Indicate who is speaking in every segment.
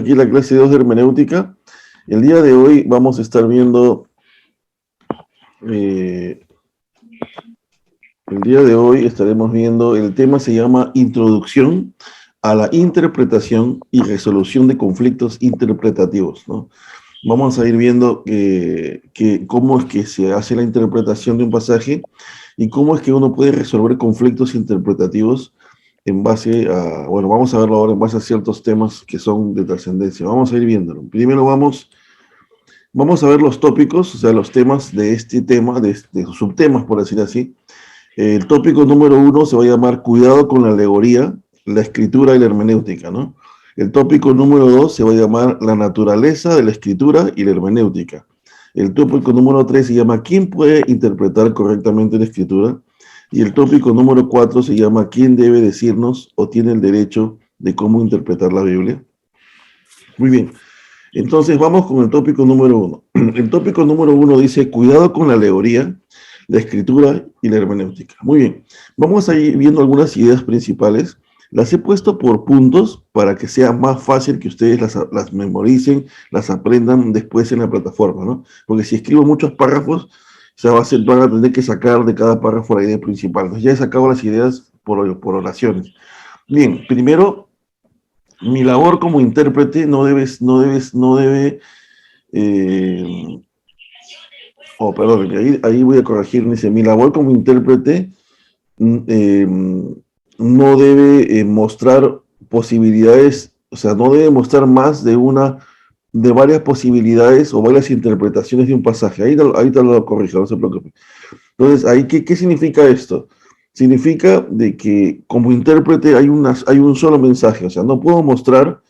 Speaker 1: Aquí la clase 2 de hermenéutica. El día de hoy vamos a estar viendo, eh, el día de hoy estaremos viendo, el tema se llama Introducción a la interpretación y resolución de conflictos interpretativos, ¿no? Vamos a ir viendo cómo es que se hace la interpretación de un pasaje y cómo es que uno puede resolver conflictos interpretativos en base a, bueno, vamos a verlo ahora en base a ciertos temas que son de trascendencia. Vamos a ir viéndolo. Primero vamos a ver los tópicos, o sea, los temas de este tema, de subtemas, por decir así. El tópico número 1 se va a llamar Cuidado con la alegoría, la escritura y la hermenéutica, ¿no? El tópico número 2 se va a llamar La naturaleza de la escritura y la hermenéutica. El tópico número 3 se llama ¿Quién puede interpretar correctamente la escritura? Y el tópico número 4 se llama ¿Quién debe decirnos o tiene el derecho de cómo interpretar la Biblia? Muy bien. Entonces vamos con el tópico número 1. El tópico número 1 dice, cuidado con la alegoría, la escritura y la hermenéutica. Muy bien, vamos a ir viendo algunas ideas principales. Las he puesto por puntos para que sea más fácil que ustedes las memoricen, las aprendan después en la plataforma, ¿no? Porque si escribo muchos párrafos, van a tener que sacar de cada párrafo la idea principal. Entonces ya he sacado las ideas por oraciones. Bien, primero, mi labor como intérprete no debe, eh, perdón, ahí voy a corregir, dice, mi labor como intérprete no debe mostrar posibilidades, o sea, no debe mostrar más de varias posibilidades o varias interpretaciones de un pasaje. Ahí te lo corrijo, no se preocupe. Entonces, ¿qué significa esto? Significa de que como intérprete hay un solo mensaje, o sea, no puedo mostrar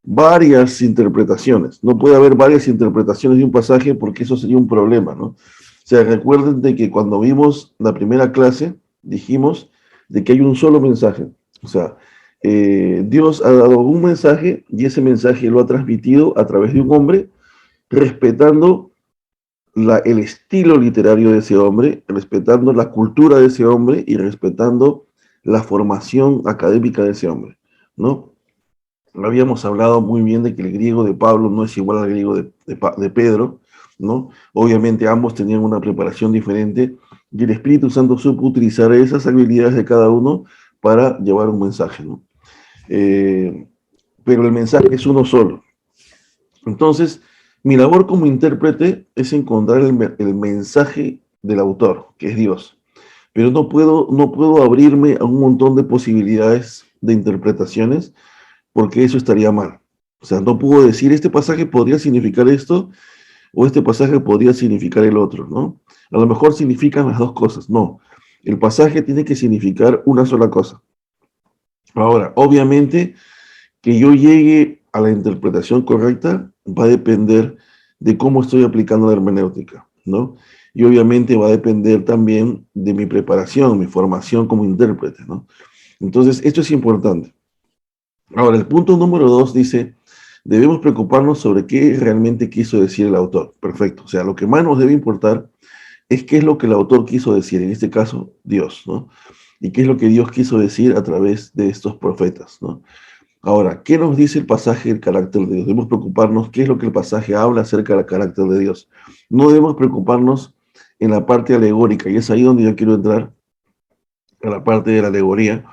Speaker 1: varias interpretaciones, no puede haber varias interpretaciones de un pasaje porque eso sería un problema, ¿no? O sea, recuerden de que cuando vimos la primera clase, dijimos de que hay un solo mensaje, o sea, Dios ha dado un mensaje y ese mensaje lo ha transmitido a través de un hombre, respetando el estilo literario de ese hombre, respetando la cultura de ese hombre y respetando la formación académica de ese hombre, ¿no? Habíamos hablado muy bien de que el griego de Pablo no es igual al griego de Pedro, ¿no? Obviamente ambos tenían una preparación diferente y el Espíritu Santo supo utilizar esas habilidades de cada uno para llevar un mensaje, ¿no? Pero el mensaje es uno solo. Entonces, mi labor como intérprete es encontrar el mensaje del autor, que es Dios. Pero no puedo abrirme a un montón de posibilidades de interpretaciones porque eso estaría mal. O sea, no puedo decir, este pasaje podría significar esto o este pasaje podría significar el otro, ¿no? A lo mejor significan las dos cosas. No, el pasaje tiene que significar una sola cosa. Ahora, obviamente, que yo llegue a la interpretación correcta va a depender de cómo estoy aplicando la hermenéutica, ¿no? Y obviamente va a depender también de mi preparación, mi formación como intérprete, ¿no? Entonces, esto es importante. Ahora, el punto número 2 dice, debemos preocuparnos sobre qué realmente quiso decir el autor. Perfecto. O sea, lo que más nos debe importar es qué es lo que el autor quiso decir, en este caso, Dios, ¿no? Y qué es lo que Dios quiso decir a través de estos profetas, ¿no? Ahora, ¿qué nos dice el pasaje del carácter de Dios? Debemos preocuparnos qué es lo que el pasaje habla acerca del carácter de Dios. No debemos preocuparnos en la parte alegórica, y es ahí donde yo quiero entrar, a la parte de la alegoría.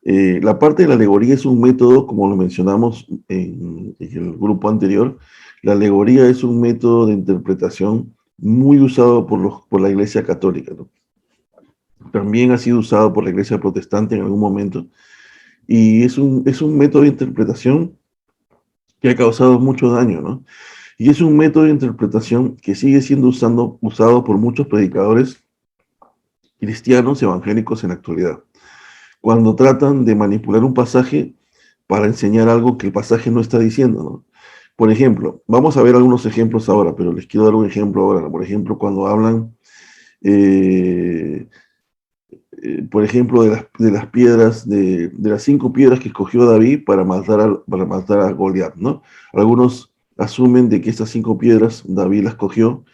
Speaker 1: La parte de la alegoría es un método, como lo mencionamos en el grupo anterior, la alegoría es un método de interpretación muy usado por la Iglesia Católica, ¿no? También ha sido usado por la Iglesia Protestante en algún momento, y es un método de interpretación que ha causado mucho daño, ¿no? Y es un método de interpretación que sigue siendo usado por muchos predicadores cristianos evangélicos en la actualidad, cuando tratan de manipular un pasaje para enseñar algo que el pasaje no está diciendo, ¿no? Por ejemplo, vamos a ver algunos ejemplos ahora, pero les quiero dar un ejemplo ahora, ¿no? Por ejemplo, cuando hablan, eh, por ejemplo, de las piedras, de las 5 piedras que escogió David para matar a Goliat, ¿no? Algunos asumen de que estas 5 piedras David las cogió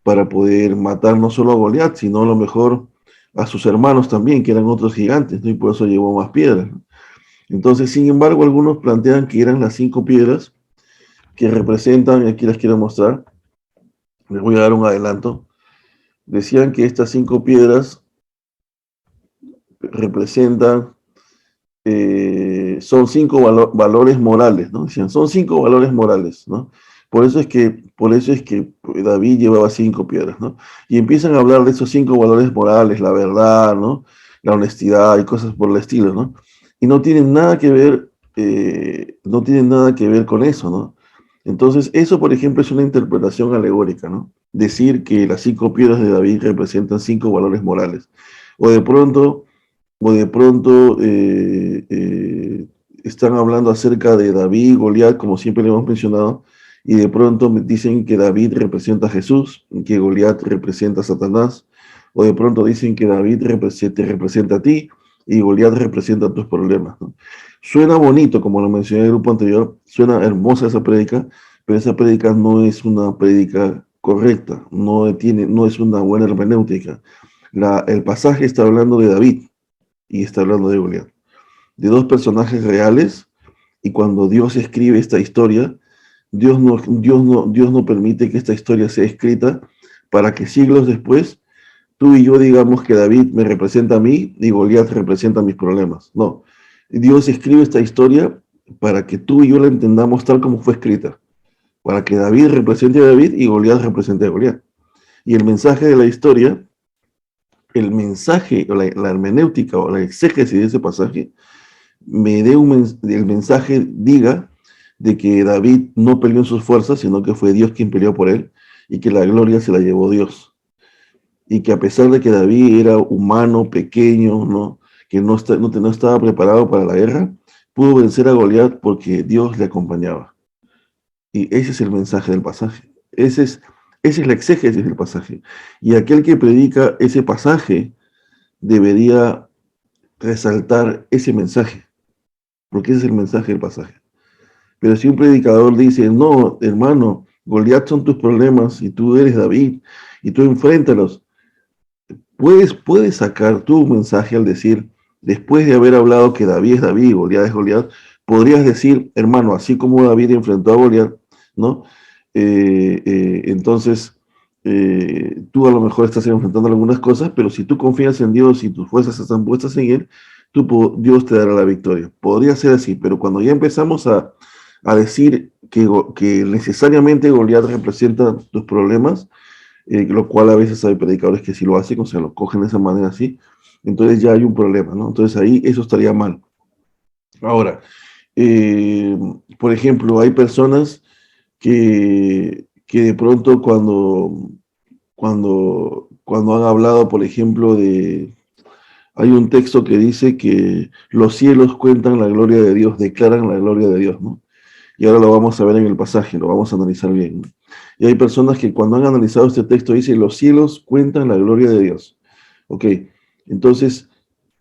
Speaker 1: para poder matar no solo a Goliat, sino a lo mejor a sus hermanos también, que eran otros gigantes, ¿no? Y por eso llevó más piedras, ¿no? Entonces, sin embargo, algunos plantean que eran las 5 piedras que representan, y aquí les quiero mostrar, les voy a dar un adelanto, decían que estas 5 piedras representan, son 5 valores morales, ¿no? Decían, son 5 valores morales, ¿no? Por eso es que David llevaba 5 piedras, ¿no? Y empiezan a hablar de esos 5 valores morales, la verdad, ¿no? La honestidad y cosas por el estilo, ¿no? Y no tienen nada que ver, no tienen nada que ver con eso, ¿no? Entonces, eso, por ejemplo, es una interpretación alegórica, ¿no? Decir que las 5 piedras de David representan 5 valores morales. O de pronto, o de pronto están hablando acerca de David y Goliat, como siempre le hemos mencionado, y de pronto me dicen que David representa a Jesús, que Goliat representa a Satanás, o de pronto dicen que David te representa a ti y Goliat representa tus problemas, ¿no? Suena bonito, como lo mencioné en el grupo anterior, suena hermosa esa prédica, pero esa prédica no es una prédica correcta, no es una buena hermenéutica. El pasaje está hablando de David y está hablando de Goliat, de 2 personajes reales, y cuando Dios escribe esta historia, Dios no permite que esta historia sea escrita para que siglos después tú y yo digamos que David me representa a mí y Goliat representa mis problemas. No, Dios escribe esta historia para que tú y yo la entendamos tal como fue escrita, para que David represente a David y Goliat represente a Goliat. Y el mensaje de la historia, el mensaje, o la hermenéutica o la exégesis de ese pasaje, el mensaje diga de que David no peleó en sus fuerzas, sino que fue Dios quien peleó por él y que la gloria se la llevó Dios. Y que a pesar de que David era humano, pequeño, ¿no? Que no estaba preparado para la guerra, pudo vencer a Goliat porque Dios le acompañaba. Y ese es el mensaje del pasaje. Esa es la exégesis del pasaje. Y aquel que predica ese pasaje debería resaltar ese mensaje, porque ese es el mensaje del pasaje. Pero si un predicador dice, no, hermano, Goliat son tus problemas y tú eres David y tú enfréntalos, puedes sacar tu mensaje al decir, después de haber hablado que David es David y Goliat es Goliat, podrías decir, hermano, así como David enfrentó a Goliat, ¿no? Entonces, tú a lo mejor estás enfrentando algunas cosas, pero si tú confías en Dios y tus fuerzas están puestas en Él, Dios te dará la victoria. Podría ser así, pero cuando ya empezamos a decir que necesariamente Goliat representa tus problemas, lo cual a veces hay predicadores que sí lo hacen, o sea, lo cogen de esa manera así, entonces ya hay un problema, ¿no? Entonces ahí eso estaría mal. Ahora, eh, por ejemplo, hay personas que de pronto cuando han hablado, por ejemplo, hay un texto que dice que los cielos cuentan la gloria de Dios, declaran la gloria de Dios, ¿no? Y ahora lo vamos a ver en el pasaje, lo vamos a analizar bien, ¿no? Y hay personas que cuando han analizado este texto dicen, los cielos cuentan la gloria de Dios. Ok, entonces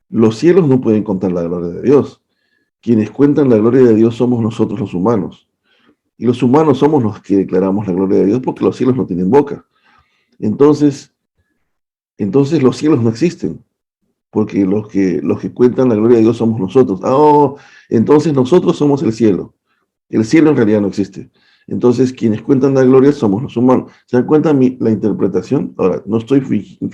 Speaker 1: los cielos no pueden contar la gloria de Dios. Quienes cuentan la gloria de Dios somos nosotros los humanos. Y los humanos somos los que declaramos la gloria de Dios porque los cielos no tienen boca. Entonces, entonces los cielos no existen porque los que cuentan la gloria de Dios somos nosotros. Oh, entonces nosotros somos el cielo. El cielo en realidad no existe. Entonces, quienes cuentan la gloria somos los humanos. ¿Se dan cuenta la interpretación? Ahora, no estoy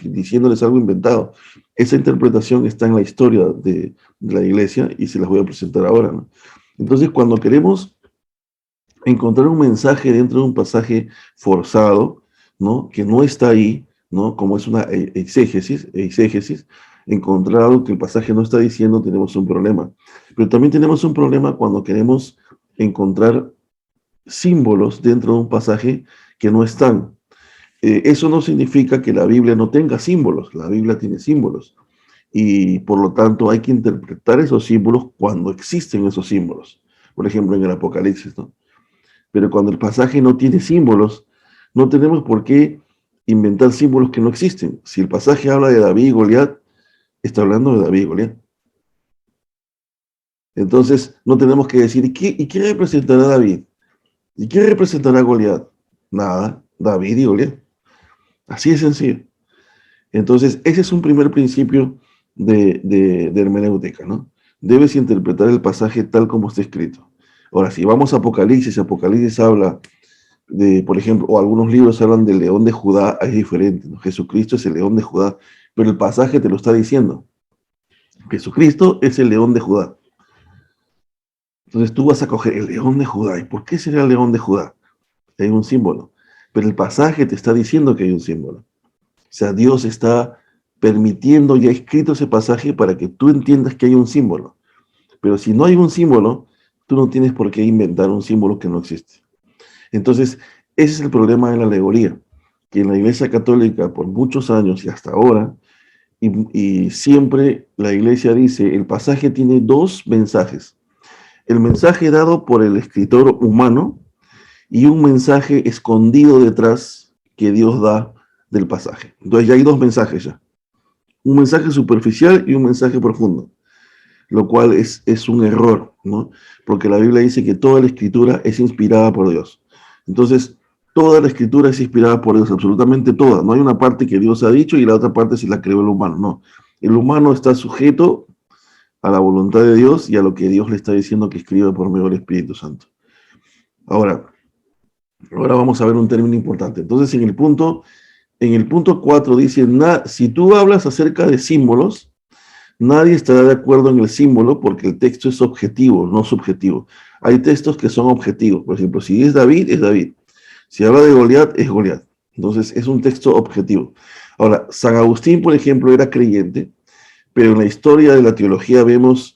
Speaker 1: diciéndoles algo inventado. Esa interpretación está en la historia de la iglesia y se las voy a presentar ahora, ¿no? Entonces, cuando queremos encontrar un mensaje dentro de un pasaje forzado, ¿no? Que no está ahí, ¿no? Como es una exégesis, encontrar algo que el pasaje no está diciendo, tenemos un problema. Pero también tenemos un problema cuando queremos encontrar símbolos dentro de un pasaje que no están. Eso no significa que la Biblia no tenga símbolos, la Biblia tiene símbolos y por lo tanto hay que interpretar esos símbolos cuando existen esos símbolos. Por ejemplo, en el Apocalipsis, ¿no? Pero cuando el pasaje no tiene símbolos, no tenemos por qué inventar símbolos que no existen. Si el pasaje habla de David y Goliat, está hablando de David y Goliat. Entonces, no tenemos que decir, ¿y qué representará David? ¿Y qué representará Goliat? Nada, David y Goliat. Así de sencillo. Entonces, ese es un primer principio de hermenéutica, ¿no? Debes interpretar el pasaje tal como está escrito. Ahora, si vamos a Apocalipsis, Apocalipsis habla de, por ejemplo, o algunos libros hablan del león de Judá, es diferente, ¿no? Jesucristo es el león de Judá, pero el pasaje te lo está diciendo. Jesucristo es el león de Judá. Entonces tú vas a coger el león de Judá. ¿Y por qué sería el león de Judá? Hay un símbolo. Pero el pasaje te está diciendo que hay un símbolo. O sea, Dios está permitiendo, ya escrito ese pasaje para que tú entiendas que hay un símbolo. Pero si no hay un símbolo, tú no tienes por qué inventar un símbolo que no existe. Entonces, ese es el problema de la alegoría, que en la Iglesia Católica por muchos años y hasta ahora, y siempre la Iglesia dice, el pasaje tiene dos mensajes. El mensaje dado por el escritor humano y un mensaje escondido detrás que Dios da del pasaje. Entonces ya hay dos mensajes ya. Un mensaje superficial y un mensaje profundo, lo cual es un error, ¿no? Porque la Biblia dice que toda la escritura es inspirada por Dios. Entonces, toda la escritura es inspirada por Dios, absolutamente toda. No hay una parte que Dios ha dicho y la otra parte se la creó el humano, no. El humano está sujeto a la voluntad de Dios y a lo que Dios le está diciendo que escriba por medio del Espíritu Santo. Ahora vamos a ver un término importante. Entonces, en el punto 4 dice, si tú hablas acerca de símbolos, nadie estará de acuerdo en el símbolo porque el texto es objetivo, no subjetivo. Hay textos que son objetivos. Por ejemplo, si es David, es David. Si habla de Goliat, es Goliat. Entonces, es un texto objetivo. Ahora, San Agustín, por ejemplo, era creyente, pero en la historia de la teología vemos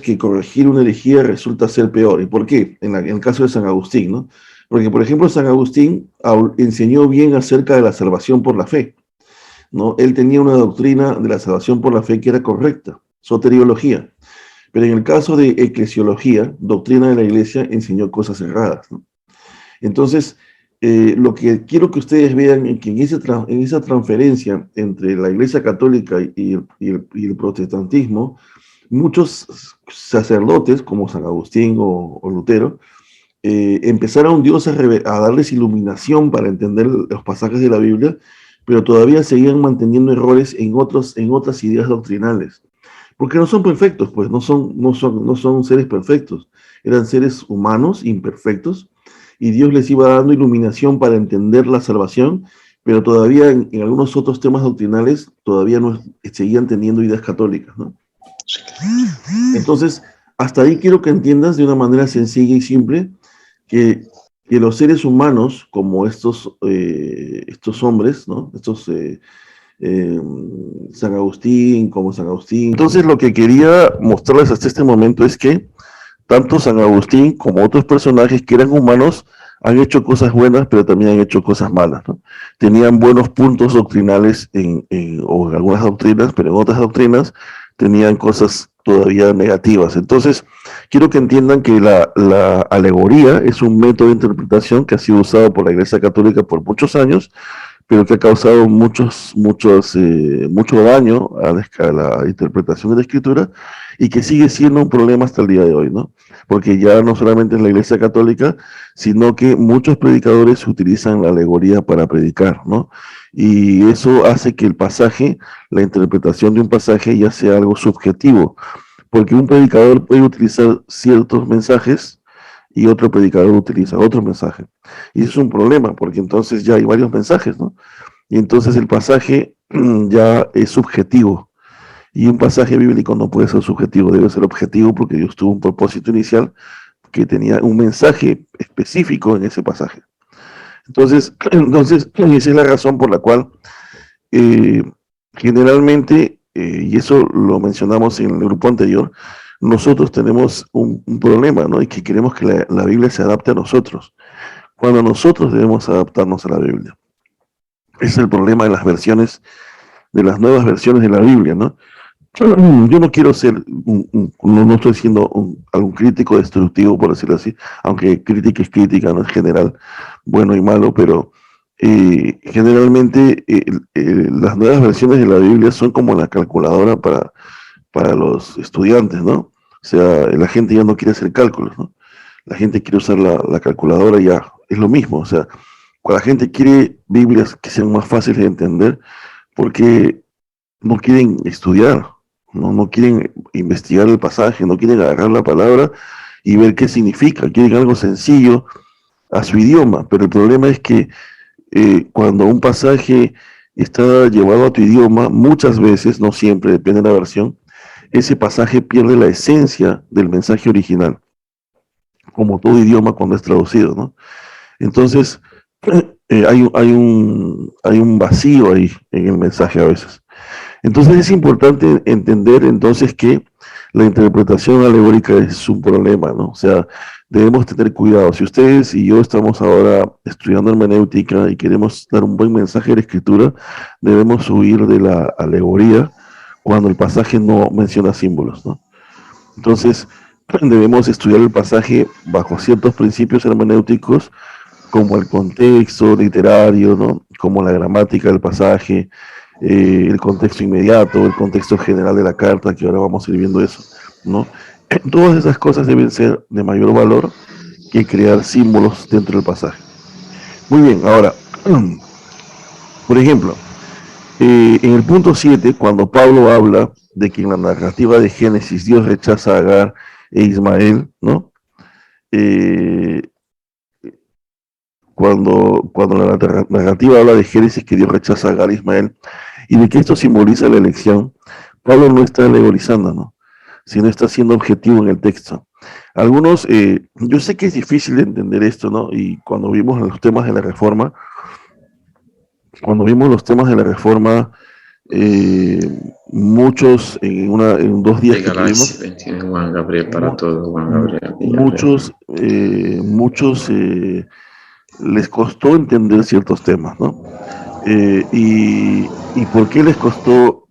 Speaker 1: que corregir una herejía resulta ser peor. ¿Y por qué? En el caso de San Agustín, ¿no? Porque, por ejemplo, San Agustín enseñó bien acerca de la salvación por la fe, ¿no? Él tenía una doctrina de la salvación por la fe que era correcta, soteriología. Pero en el caso de eclesiología, doctrina de la iglesia, enseñó cosas erradas, ¿no? Entonces, lo que quiero que ustedes vean es que en esa transferencia entre la iglesia católica y el protestantismo, muchos sacerdotes, como San Agustín o Lutero, empezaron Dios a darles iluminación para entender los pasajes de la Biblia, pero todavía seguían manteniendo errores en otras ideas doctrinales. Porque no son perfectos, pues no son seres perfectos, eran seres humanos imperfectos, y Dios les iba dando iluminación para entender la salvación, pero todavía en algunos otros temas doctrinales todavía no seguían teniendo ideas católicas, ¿no? Entonces, hasta ahí quiero que entiendas de una manera sencilla y simple que los seres humanos, como estos hombres, ¿no? Eh, San Agustín, como San Agustín. Entonces, lo que quería mostrarles hasta este momento es que tanto San Agustín como otros personajes que eran humanos han hecho cosas buenas, pero también han hecho cosas malas, ¿no? Tenían buenos puntos doctrinales o en algunas doctrinas, pero en otras doctrinas tenían cosas todavía negativas. Entonces, quiero que entiendan que la alegoría es un método de interpretación que ha sido usado por la Iglesia Católica por muchos años, pero que ha causado mucho daño a la interpretación de la Escritura y que sigue siendo un problema hasta el día de hoy, ¿no? Porque ya no solamente en la Iglesia Católica, sino que muchos predicadores utilizan la alegoría para predicar, ¿no? Y eso hace que el pasaje, la interpretación de un pasaje ya sea algo subjetivo, porque un predicador puede utilizar ciertos mensajes y otro predicador utiliza otro mensaje. Y eso es un problema, porque entonces ya hay varios mensajes, ¿no? Y entonces el pasaje ya es subjetivo. Y un pasaje bíblico no puede ser subjetivo, debe ser objetivo porque Dios tuvo un propósito inicial que tenía un mensaje específico en ese pasaje. Entonces esa es la razón por la cual eh, generalmente, y eso lo mencionamos en el grupo anterior, nosotros tenemos un problema, ¿no? Y que queremos que la Biblia se adapte a nosotros, cuando nosotros debemos adaptarnos a la Biblia. Ese es el problema de las versiones, de las nuevas versiones de la Biblia, ¿no? Yo no quiero ser, no estoy siendo algún crítico destructivo, por decirlo así, aunque crítica es crítica, no es general, bueno y malo, pero generalmente las nuevas versiones de la Biblia son como la calculadora para los estudiantes, ¿no? O sea, la gente ya no quiere hacer cálculos, ¿no? La gente quiere usar la calculadora y ya, es lo mismo, o sea, cuando la gente quiere Biblias que sean más fáciles de entender, porque no quieren estudiar, no quieren investigar el pasaje, no quieren agarrar la palabra y ver qué significa. Quieren algo sencillo a su idioma, pero el problema es que cuando un pasaje está llevado a tu idioma, muchas veces, no siempre, depende de la versión, ese pasaje pierde la esencia del mensaje original, como todo idioma cuando es traducido, ¿no? Entonces, hay un vacío ahí en el mensaje a veces. Entonces es importante entender entonces que la interpretación alegórica es un problema, ¿no? O sea, debemos tener cuidado. Si ustedes y yo estamos ahora estudiando hermenéutica y queremos dar un buen mensaje de la escritura, debemos huir de la alegoría cuando el pasaje no menciona símbolos, ¿no? Entonces, debemos estudiar el pasaje bajo ciertos principios hermenéuticos, como el contexto literario, ¿no? Como la gramática del pasaje, el contexto inmediato, el contexto general de la carta, que ahora vamos a ir viendo eso, ¿no? Todas esas cosas deben ser de mayor valor que crear símbolos dentro del pasaje. Muy bien, ahora, por ejemplo, en el punto 7, cuando Pablo habla de que en la narrativa de Génesis Dios rechaza a Agar e Ismael, ¿no? Eh, cuando la narrativa habla de Génesis que Dios rechaza a Agar e Ismael y de que esto simboliza la elección, Pablo no está alegorizando, ¿no? Sino está siendo objetivo en el texto. Algunos, yo sé que es difícil de entender esto, ¿no? Y cuando vimos los temas de la Reforma, eh, muchos en 2 días que
Speaker 2: Galaxy
Speaker 1: tuvimos,
Speaker 2: 21, Juan Gabriel para
Speaker 1: mu-
Speaker 2: todo, Juan Gabriel Villarreal.
Speaker 1: muchos les costó entender ciertos temas, ¿no? ¿Y por qué les costó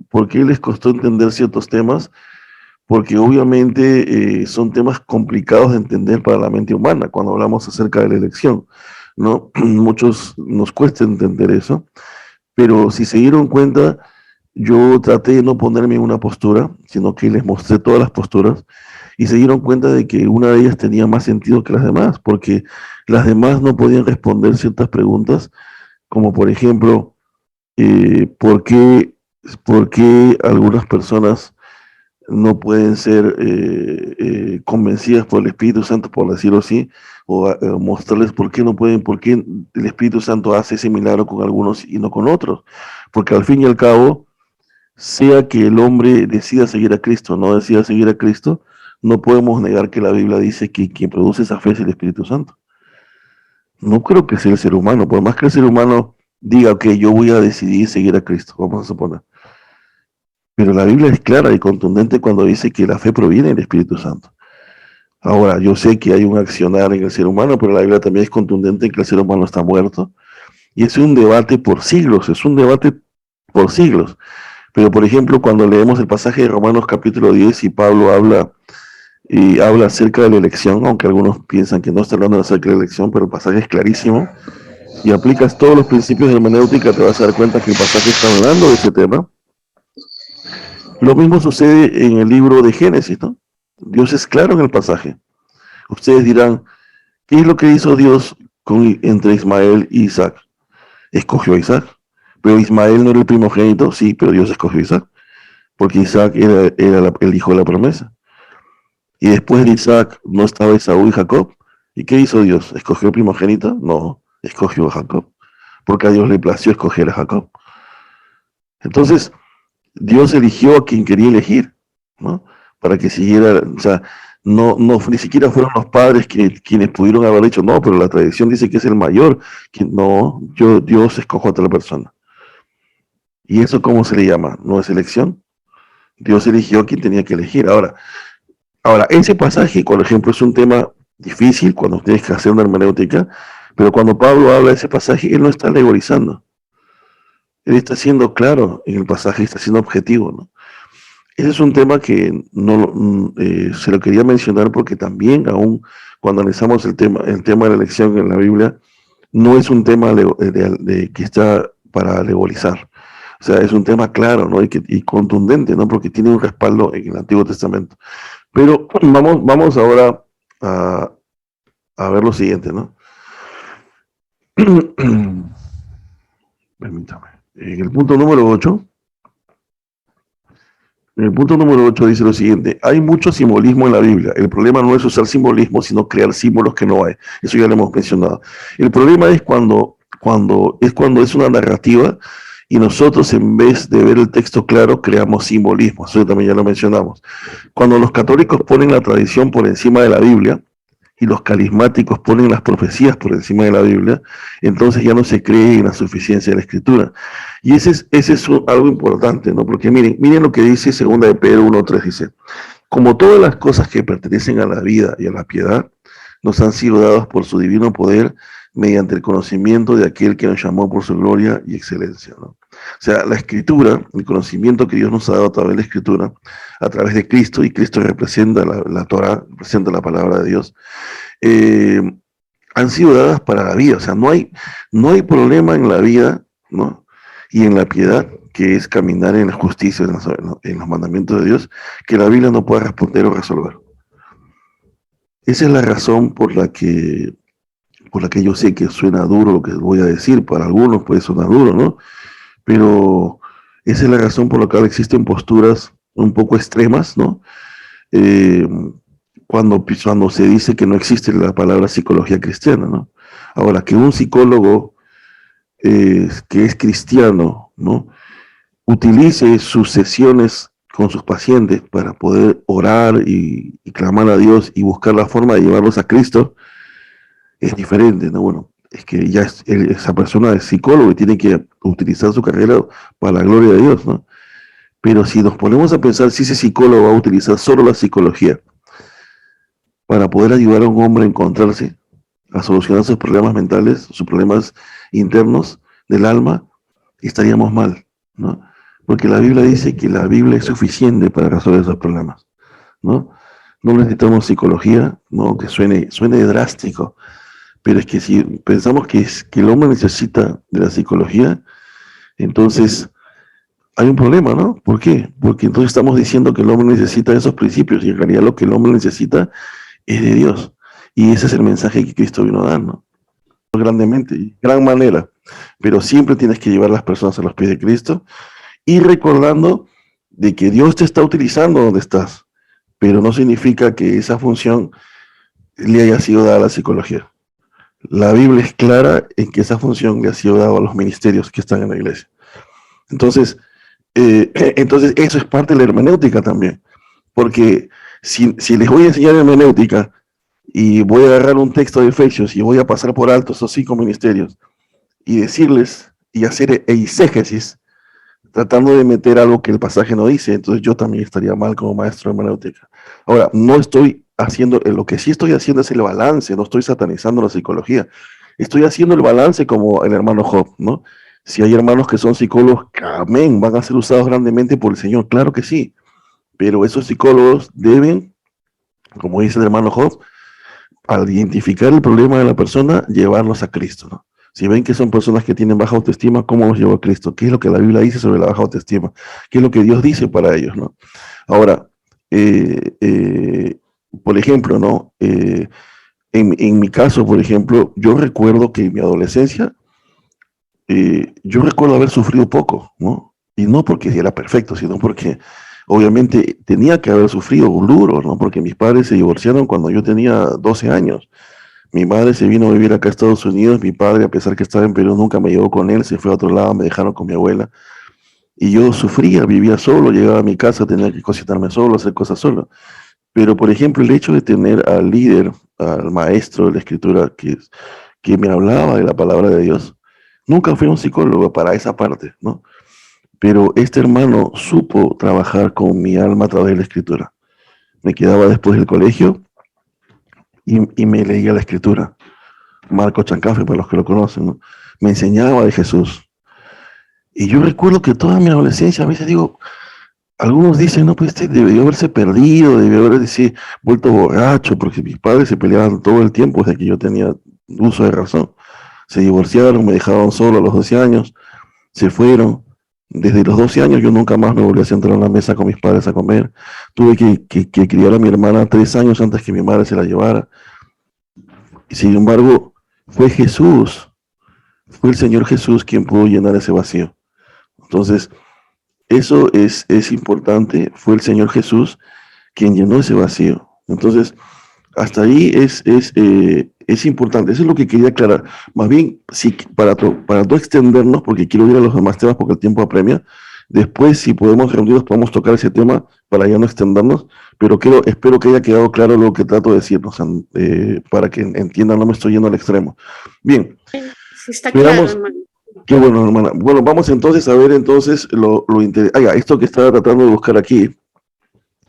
Speaker 1: entender ciertos temas? Porque obviamente son temas complicados de entender para la mente humana cuando hablamos acerca de la elección, ¿no? Muchos nos cuesta entender eso, pero si se dieron cuenta, yo traté de no ponerme en una postura, sino que les mostré todas las posturas y se dieron cuenta de que una de ellas tenía más sentido que las demás, porque las demás no podían responder ciertas preguntas, como por ejemplo, eh, ¿por qué, por qué algunas personas no pueden ser convencidas por el Espíritu Santo, por decirlo así, o mostrarles por qué no pueden, por qué el Espíritu Santo hace ese milagro con algunos y no con otros? Porque al fin y al cabo, sea que el hombre decida seguir a Cristo o no decida seguir a Cristo, no podemos negar que la Biblia dice que quien produce esa fe es el Espíritu Santo. No creo que sea el ser humano, por más que el ser humano diga que yo voy a decidir seguir a Cristo, vamos a suponer. Pero la Biblia es clara y contundente cuando dice que la fe proviene del Espíritu Santo. Ahora, yo sé que hay un accionar en el ser humano, pero la Biblia también es contundente en que el ser humano está muerto. Y es un debate por siglos, es un debate por siglos. Pero, por ejemplo, cuando leemos el pasaje de Romanos capítulo 10 y Pablo habla acerca de la elección, aunque algunos piensan que no está hablando acerca de la elección, pero el pasaje es clarísimo, y aplicas todos los principios de hermenéutica, te vas a dar cuenta que el pasaje está hablando de ese tema. Lo mismo sucede en el libro de Génesis, ¿no? Dios es claro en el pasaje. Ustedes dirán, ¿qué es lo que hizo Dios entre Ismael y Isaac? Escogió a Isaac. Pero Ismael no era el primogénito, sí, pero Dios escogió a Isaac, porque Isaac era el hijo de la promesa. Y después de Isaac no estaba Esaú y Jacob. ¿Y qué hizo Dios? ¿Escogió el primogénito? No, escogió a Jacob, porque a Dios le plació escoger a Jacob. Entonces, Dios eligió a quien quería elegir, ¿no? Para que siguiera, o sea, ni siquiera fueron los padres quienes pudieron haber dicho, no, pero la tradición dice que es el mayor, que no, Dios escogió a otra persona. ¿Y eso cómo se le llama? ¿No es elección? Dios eligió a quien tenía que elegir. Ahora, ese pasaje, por ejemplo, es un tema difícil cuando tienes que hacer una hermenéutica, pero cuando Pablo habla de ese pasaje, él no está alegorizando. Él está siendo claro en el pasaje, está siendo objetivo, ¿no? Ese es un tema que se lo quería mencionar porque también, aún cuando analizamos el tema de la elección en la Biblia, no es un tema que está para alegorizar. O sea, es un tema claro, ¿no? Y contundente, ¿no? Porque tiene un respaldo en el Antiguo Testamento. Pero vamos ahora a, a ver lo siguiente, ¿no? Permítame. En el punto número 8, En el punto número 8 dice lo siguiente: hay mucho simbolismo en la Biblia. El problema no es usar simbolismo, sino crear símbolos que no hay. Eso ya lo hemos mencionado. El problema es cuando es una narrativa y nosotros, en vez de ver el texto claro, creamos simbolismo. Eso también ya lo mencionamos. Cuando los católicos ponen la tradición por encima de la Biblia y los carismáticos ponen las profecías por encima de la Biblia, entonces ya no se cree en la suficiencia de la Escritura. Y ese es algo importante, ¿no? Porque miren lo que dice 2 de Pedro 1:3, dice: como todas las cosas que pertenecen a la vida y a la piedad, nos han sido dadas por su divino poder mediante el conocimiento de aquel que nos llamó por su gloria y excelencia, ¿no? O sea, la Escritura, el conocimiento que Dios nos ha dado a través de la Escritura, a través de Cristo, y Cristo representa la Torah, representa la palabra de Dios, eh, han sido dadas para la vida. O sea, no hay problema en la vida, ¿no? Y en la piedad, que es caminar en la justicia, en los mandamientos de Dios, que la Biblia no pueda responder o resolver. Esa es la razón por la que yo sé que suena duro lo que voy a decir. Para algunos puede sonar duro, ¿no? Pero esa es la razón por la cual existen posturas un poco extremas, ¿no? Eh, cuando se dice que no existe la palabra psicología cristiana, ¿no? Ahora, que un psicólogo que es cristiano, ¿no?, utilice sus sesiones con sus pacientes para poder orar y clamar a Dios y buscar la forma de llevarlos a Cristo, es diferente, ¿no? Bueno, es que ya esa persona es psicólogo y tiene que utilizar su carrera para la gloria de Dios, ¿no? Pero si nos ponemos a pensar si ese psicólogo va a utilizar solo la psicología para poder ayudar a un hombre a encontrarse, a solucionar sus problemas mentales, sus problemas internos del alma, estaríamos mal, ¿no? Porque la Biblia dice que la Biblia es suficiente para resolver esos problemas, ¿no? No necesitamos psicología, ¿no? Que suene drástico, pero es que si pensamos que el hombre necesita de la psicología, entonces hay un problema, ¿no? ¿Por qué? Porque entonces estamos diciendo que el hombre necesita esos principios y en realidad lo que el hombre necesita es de Dios. Y ese es el mensaje que Cristo vino a dar, ¿no? Grandemente, y gran manera. Pero siempre tienes que llevar a las personas a los pies de Cristo y recordando de que Dios te está utilizando donde estás, pero no significa que esa función le haya sido dada a la psicología. La Biblia es clara en que esa función le ha sido dada a los ministerios que están en la iglesia. Entonces eso es parte de la hermenéutica también, porque si les voy a enseñar hermenéutica y voy a agarrar un texto de Efesios y voy a pasar por alto esos 5 ministerios y decirles y hacer eisegesis, tratando de meter algo que el pasaje no dice, entonces yo también estaría mal como maestro de hermenéutica. Ahora, no estoy haciendo, lo que sí estoy haciendo es el balance, no estoy satanizando la psicología, estoy haciendo el balance como el hermano Job, ¿no? Si hay hermanos que son psicólogos, amén, van a ser usados grandemente por el Señor, claro que sí, pero esos psicólogos deben, como dice el hermano Job, al identificar el problema de la persona, llevarlos a Cristo, ¿no? Si ven que son personas que tienen baja autoestima, ¿cómo los llevo a Cristo? ¿Qué es lo que la Biblia dice sobre la baja autoestima? ¿Qué es lo que Dios dice para ellos, ¿no? Ahora, por ejemplo, ¿no? En mi caso, por ejemplo, yo recuerdo que en mi adolescencia, yo recuerdo haber sufrido poco, ¿no? Y no porque era perfecto, sino porque obviamente tenía que haber sufrido duro, ¿no? Porque mis padres se divorciaron cuando yo tenía 12 años. Mi madre se vino a vivir acá a Estados Unidos, mi padre, a pesar que estaba en Perú, nunca me llevó con él, se fue a otro lado, me dejaron con mi abuela. Y yo sufría, vivía solo, llegaba a mi casa, tenía que cocinarme solo, hacer cosas solo. Pero, por ejemplo, el hecho de tener al líder, al maestro de la escritura que me hablaba de la palabra de Dios, nunca fui un psicólogo para esa parte, ¿no? Pero este hermano supo trabajar con mi alma a través de la escritura. Me quedaba después del colegio y me leía la escritura. Marco Chancafe, para los que lo conocen, ¿no? Me enseñaba de Jesús. Y yo recuerdo que toda mi adolescencia, a veces digo, algunos dicen, no, pues este debió haberse perdido, debió haberse vuelto borracho, porque mis padres se peleaban todo el tiempo desde que yo tenía uso de razón. Se divorciaron, me dejaron solo a los 12 años, se fueron. Desde los 12 años yo nunca más me volví a sentar en la mesa con mis padres a comer. Tuve que criar a mi hermana 3 años antes que mi madre se la llevara. Y sin embargo, fue Jesús, fue el Señor Jesús quien pudo llenar ese vacío. Entonces, Eso es importante. Fue el Señor Jesús quien llenó ese vacío. Entonces, hasta ahí es importante. Eso es lo que quería aclarar. Más bien, sí, para no extendernos, porque quiero ir a los demás temas porque el tiempo apremia, después, si podemos reunirnos, podemos tocar ese tema para ya no extendernos, pero espero que haya quedado claro lo que trato de decir, o sea, para que entiendan, no me estoy yendo al extremo. Bien,
Speaker 3: Sí, está claro, hermano.
Speaker 1: qué bueno, hermana. Bueno, vamos entonces a ver entonces esto que estaba tratando de buscar aquí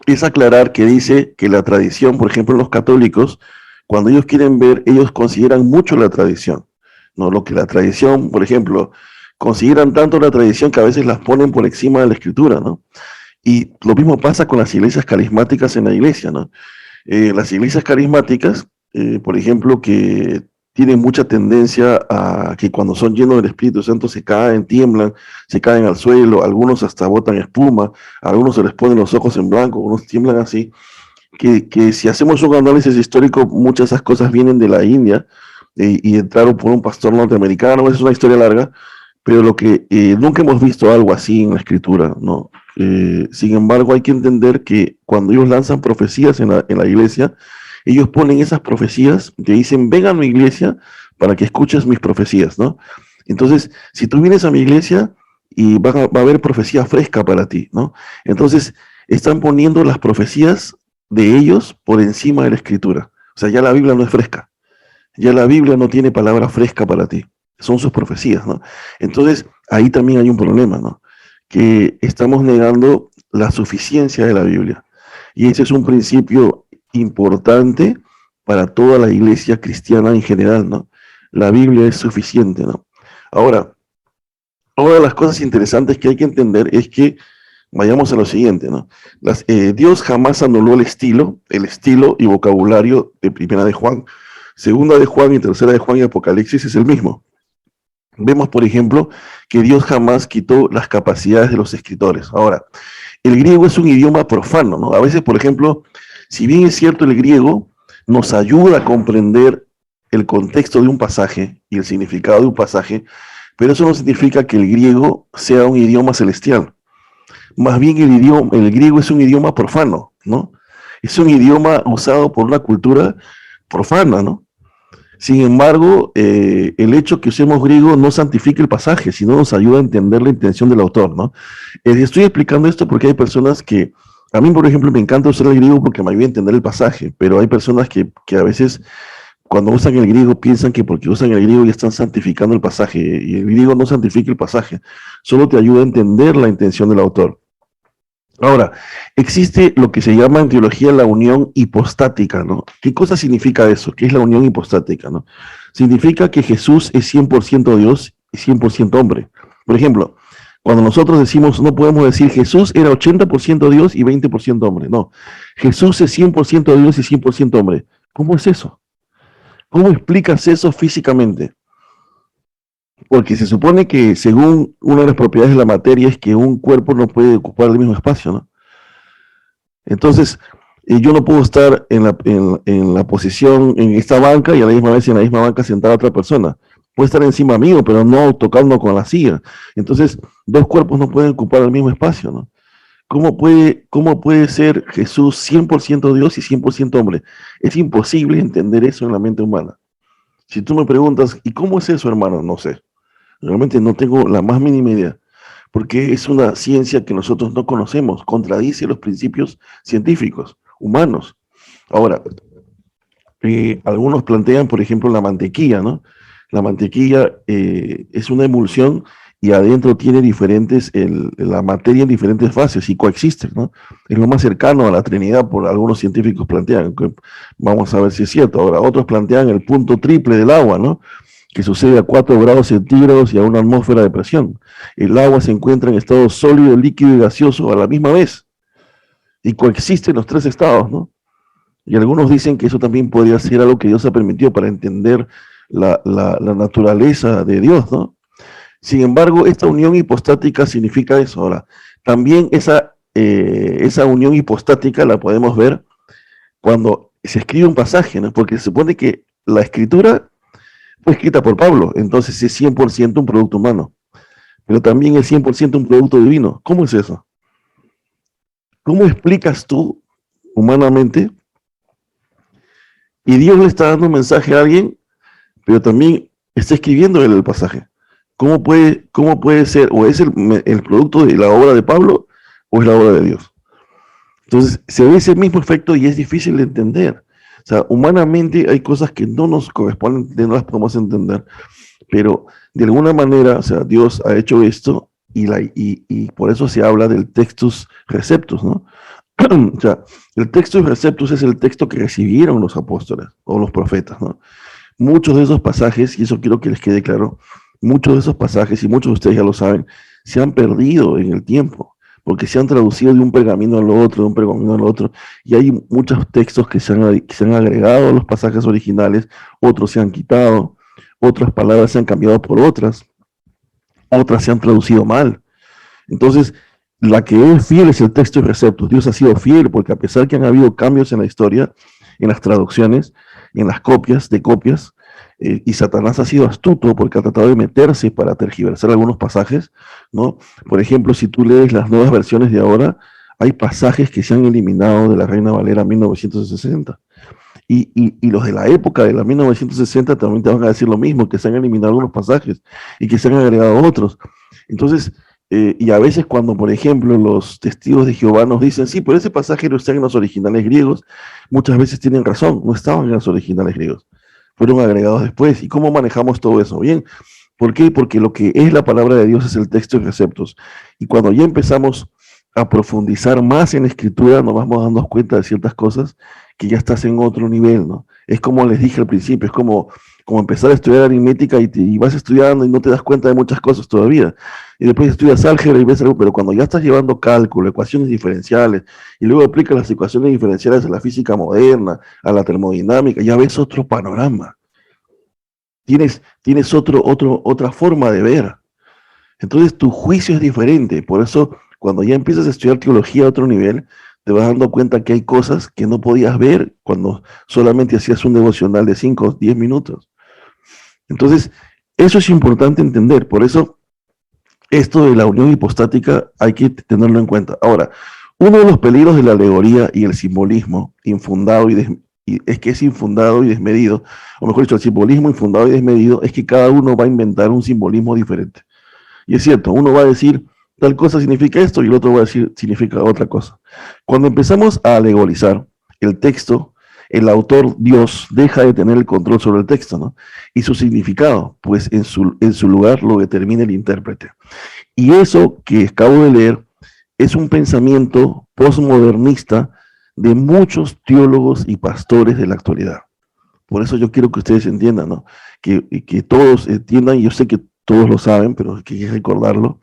Speaker 1: es aclarar que dice que la tradición, por ejemplo, los católicos, cuando ellos quieren ver, ellos consideran mucho la tradición, ¿no? Lo que la tradición, por ejemplo, consideran tanto la tradición que a veces las ponen por encima de la escritura, ¿no? Y lo mismo pasa con las iglesias carismáticas en la iglesia, ¿no? Las iglesias carismáticas, por ejemplo, que tienen mucha tendencia a que cuando son llenos del Espíritu Santo se caen, tiemblan, se caen al suelo, algunos hasta botan espuma, a algunos se les ponen los ojos en blanco, unos tiemblan así, que si hacemos un análisis histórico, muchas de esas cosas vienen de la India y entraron por un pastor norteamericano, es una historia larga, pero lo que nunca hemos visto algo así en la escritura, ¿no? Sin embargo, hay que entender que cuando ellos lanzan profecías en la iglesia, ellos ponen esas profecías que dicen, ven a mi iglesia para que escuches mis profecías, ¿no? Entonces, si tú vienes a mi iglesia y va a haber profecía fresca para ti, ¿no? Entonces, están poniendo las profecías de ellos por encima de la escritura. O sea, ya la Biblia no es fresca. Ya la Biblia no tiene palabra fresca para ti. Son sus profecías, ¿no? Entonces, ahí también hay un problema, ¿no? Que estamos negando la suficiencia de la Biblia. Y ese es un principio importante para toda la iglesia cristiana en general, ¿no? La Biblia es suficiente, ¿no? Ahora, una de las cosas interesantes que hay que entender es que vayamos a lo siguiente, ¿no? Dios jamás anuló el estilo y vocabulario de Primera de Juan, Segunda de Juan y Tercera de Juan y Apocalipsis es el mismo. Vemos, por ejemplo, que Dios jamás quitó las capacidades de los escritores. Ahora, el griego es un idioma profano, ¿no? A veces, por ejemplo, si bien es cierto el griego nos ayuda a comprender el contexto de un pasaje y el significado de un pasaje, pero eso no significa que el griego sea un idioma celestial. Más bien el griego es un idioma profano, ¿no? Es un idioma usado por una cultura profana, ¿no? Sin embargo, el hecho que usemos griego no santifica el pasaje, sino nos ayuda a entender la intención del autor, ¿no? Estoy explicando esto porque hay personas que, a mí, por ejemplo, me encanta usar el griego porque me ayuda a entender el pasaje, pero hay personas que a veces, cuando usan el griego, piensan que porque usan el griego ya están santificando el pasaje, y el griego no santifica el pasaje, solo te ayuda a entender la intención del autor. Ahora, existe lo que se llama en teología la unión hipostática, ¿no? ¿Qué cosa significa eso? ¿Qué es la unión hipostática, no? Significa que Jesús es 100% Dios y 100% hombre. Por ejemplo, cuando nosotros decimos, no podemos decir Jesús era 80% Dios y 20% hombre. No, Jesús es 100% Dios y 100% hombre. ¿Cómo es eso? ¿Cómo explicas eso físicamente? Porque se supone que según una de las propiedades de la materia es que un cuerpo no puede ocupar el mismo espacio, ¿no? Entonces, yo no puedo estar en la posición, en esta banca y a la misma vez en la misma banca sentada otra persona. Puede estar encima mío, pero no tocando con la silla. Entonces, dos cuerpos no pueden ocupar el mismo espacio, ¿no? ¿Cómo puede ser Jesús 100% Dios y 100% hombre? Es imposible entender eso en la mente humana. Si tú me preguntas, ¿y cómo es eso, hermano? No sé. Realmente no tengo la más mínima idea, porque es una ciencia que nosotros no conocemos, contradice los principios científicos, humanos. Ahora, algunos plantean, por ejemplo, la mantequilla, ¿no? La mantequilla es una emulsión y adentro tiene la materia en diferentes fases y coexisten, ¿no? Es lo más cercano a la Trinidad, por algunos científicos plantean. Vamos a ver si es cierto. Ahora, otros plantean el punto triple del agua, ¿no? Que sucede a 4 grados centígrados y a una atmósfera de presión. El agua se encuentra en estado sólido, líquido y gaseoso a la misma vez. Y coexisten los 3 estados, ¿no? Y algunos dicen que eso también podría ser algo que Dios ha permitido para entender la naturaleza de Dios, ¿no? Sin embargo, esta unión hipostática significa eso. Ahora, también esa unión hipostática la podemos ver cuando se escribe un pasaje, ¿no? Porque se supone que la escritura fue escrita por Pablo, entonces es 100% un producto humano. pero también es 100% un producto divino. ¿Cómo es eso? ¿Cómo explicas tú humanamente? Y Dios le está dando un mensaje a alguien, pero también está escribiendo él el pasaje. ¿Cómo puede ser? ¿O es el producto de la obra de Pablo o es la obra de Dios? Entonces, se ve ese mismo efecto y es difícil de entender. O sea, humanamente hay cosas que no nos corresponden, no las podemos entender, pero de alguna manera, o sea, Dios ha hecho esto y por eso se habla del textus receptus, ¿no? O sea, el textus receptus es el texto que recibieron los apóstoles o los profetas, ¿no? Muchos de esos pasajes, y eso quiero que les quede claro, muchos de esos pasajes, y muchos de ustedes ya lo saben, se han perdido en el tiempo, porque se han traducido de un pergamino al otro, de un pergamino al otro, y hay muchos textos que se han agregado a los pasajes originales, otros se han quitado, otras palabras se han cambiado por otras se han traducido mal. Entonces, la que es fiel es el texto de receptos. Dios ha sido fiel porque a pesar que han habido cambios en la historia, en las traducciones, en las copias de copias, y Satanás ha sido astuto porque ha tratado de meterse para tergiversar algunos pasajes, ¿no? Por ejemplo, si tú lees las nuevas versiones de ahora, hay pasajes que se han eliminado de la Reina Valera 1960. Y los de la época de la 1960 también te van a decir lo mismo, que se han eliminado algunos pasajes y que se han agregado otros. Entonces, y a veces cuando, por ejemplo, los testigos de Jehová nos dicen, sí, pero ese pasaje no está en los originales griegos, muchas veces tienen razón, no estaban en los originales griegos, fueron agregados después. ¿Y cómo manejamos todo eso? Bien, ¿por qué? Porque lo que es la palabra de Dios es el texto de receptos. Y cuando ya empezamos a profundizar más en la escritura, nos vamos dando cuenta de ciertas cosas que ya estás en otro nivel, ¿no? Es como les dije al principio, es como empezar a estudiar aritmética y vas estudiando y no te das cuenta de muchas cosas todavía. Y después estudias álgebra y ves algo, pero cuando ya estás llevando cálculo, ecuaciones diferenciales, y luego aplicas las ecuaciones diferenciales a la física moderna, a la termodinámica, ya ves otro panorama. Tienes otra forma de ver. Entonces tu juicio es diferente. Por eso, cuando ya empiezas a estudiar teología a otro nivel, te vas dando cuenta que hay cosas que no podías ver cuando solamente hacías un devocional de 5 o 10 minutos. Entonces, eso es importante entender. Por eso, esto de la unión hipostática hay que tenerlo en cuenta. Ahora, uno de los peligros de la alegoría y el simbolismo infundado es que es infundado y desmedido, o mejor dicho, el simbolismo infundado y desmedido es que cada uno va a inventar un simbolismo diferente. Y es cierto, uno va a decir tal cosa significa esto y el otro va a decir significa otra cosa. Cuando empezamos a alegorizar el texto, el autor Dios deja de tener el control sobre el texto, ¿no? Y su significado, pues en su lugar lo determina el intérprete. Y eso que acabo de leer es un pensamiento postmodernista de muchos teólogos y pastores de la actualidad. Por eso yo quiero que ustedes entiendan, ¿no? Que todos entiendan, y yo sé que todos lo saben, pero hay que recordarlo,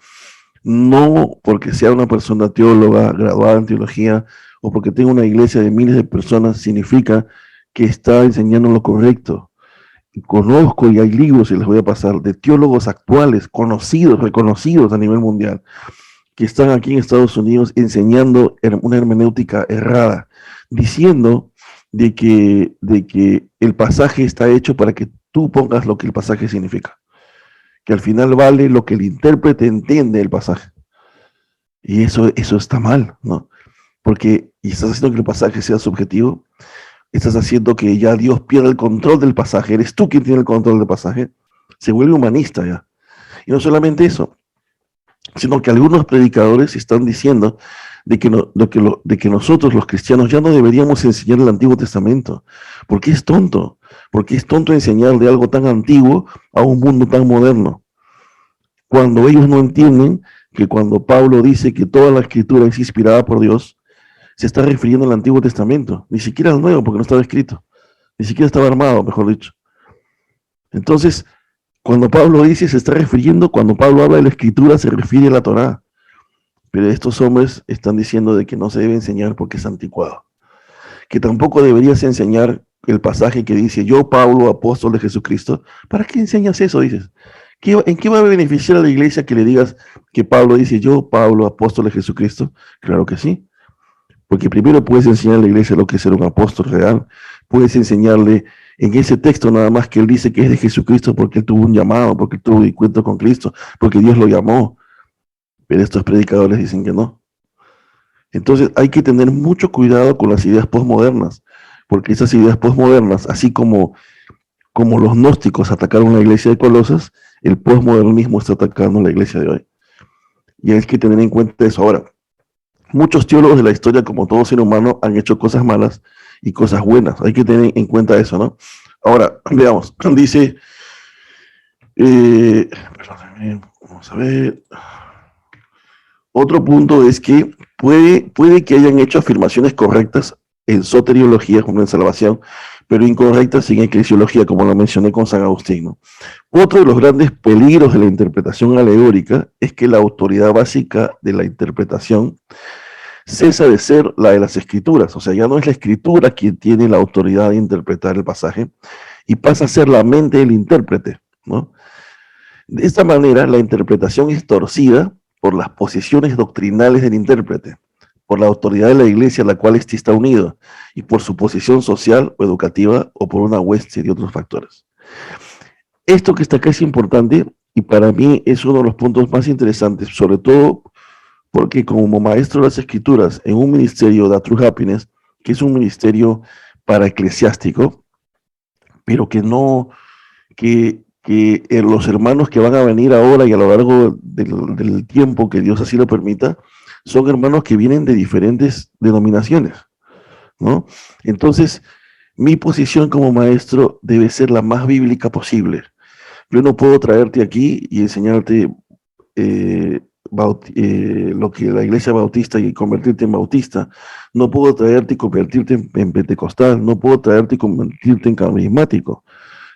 Speaker 1: no porque sea una persona teóloga, graduada en teología, o porque tenga una iglesia de miles de personas, significa que está enseñando lo correcto. Conozco, y hay libros, y les voy a pasar, de teólogos actuales, conocidos, reconocidos a nivel mundial, que están aquí en Estados Unidos enseñando una hermenéutica errada, diciendo de que el pasaje está hecho para que tú pongas lo que el pasaje significa, que al final vale lo que el intérprete entiende del pasaje. Y eso está mal, ¿no? Porque y estás haciendo que el pasaje sea subjetivo, estás haciendo que ya Dios pierda el control del pasaje, eres tú quien tiene el control del pasaje, se vuelve humanista ya. Y no solamente eso, sino que algunos predicadores están diciendo de que nosotros los cristianos ya no deberíamos enseñar el Antiguo Testamento, porque es tonto enseñar de algo tan antiguo a un mundo tan moderno, cuando ellos no entienden que cuando Pablo dice que toda la escritura es inspirada por Dios, se está refiriendo al Antiguo Testamento, ni siquiera al Nuevo, porque no estaba escrito, ni siquiera estaba armado, mejor dicho. Entonces, cuando Pablo dice, se está refiriendo, cuando Pablo habla de la escritura, se refiere a la Torá. Pero estos hombres están diciendo de que no se debe enseñar porque es anticuado. Que tampoco deberías enseñar el pasaje que dice, yo, Pablo, apóstol de Jesucristo. ¿Para qué enseñas eso? Dices. ¿En qué va a beneficiar a la iglesia que le digas que Pablo dice, yo, Pablo, apóstol de Jesucristo? Claro que sí. Porque primero puedes enseñar a la iglesia lo que es ser un apóstol real. Puedes enseñarle en ese texto nada más que él dice que es de Jesucristo porque él tuvo un llamado, porque él tuvo un encuentro con Cristo, porque Dios lo llamó. pero estos predicadores dicen que no. Entonces hay que tener mucho cuidado con las ideas posmodernas, porque esas ideas posmodernas, así como los gnósticos atacaron la iglesia de Colosas, el posmodernismo está atacando la iglesia de hoy. Y hay que tener en cuenta eso. Ahora, muchos teólogos de la historia, como todo ser humano, han hecho cosas malas y cosas buenas. Hay que tener en cuenta eso, ¿no? Ahora, veamos, dice, perdóname, vamos a ver. Otro punto es que puede que hayan hecho afirmaciones correctas en soteriología, como en salvación, pero incorrectas en eclesiología, como lo mencioné con San Agustín, ¿no? Otro de los grandes peligros de la interpretación alegórica es que la autoridad básica de la interpretación cesa de ser la de las escrituras, o sea, ya no es la escritura quien tiene la autoridad de interpretar el pasaje y pasa a ser la mente del intérprete, ¿no? De esta manera, la interpretación es torcida por las posiciones doctrinales del intérprete, por la autoridad de la iglesia a la cual éste está unido, y por su posición social o educativa, o por una hueste de otros factores. Esto que está acá es importante, y para mí es uno de los puntos más interesantes, sobre todo porque como maestro de las escrituras en un ministerio de True Happiness, que es un ministerio para eclesiástico, pero que no, que los hermanos que van a venir ahora y a lo largo del tiempo que Dios así lo permita, son hermanos que vienen de diferentes denominaciones, ¿no? Entonces, mi posición como maestro debe ser la más bíblica posible. Yo no puedo traerte aquí y enseñarte lo que la iglesia bautista y convertirte en bautista. No puedo traerte y convertirte en pentecostal. No puedo traerte y convertirte en carismático.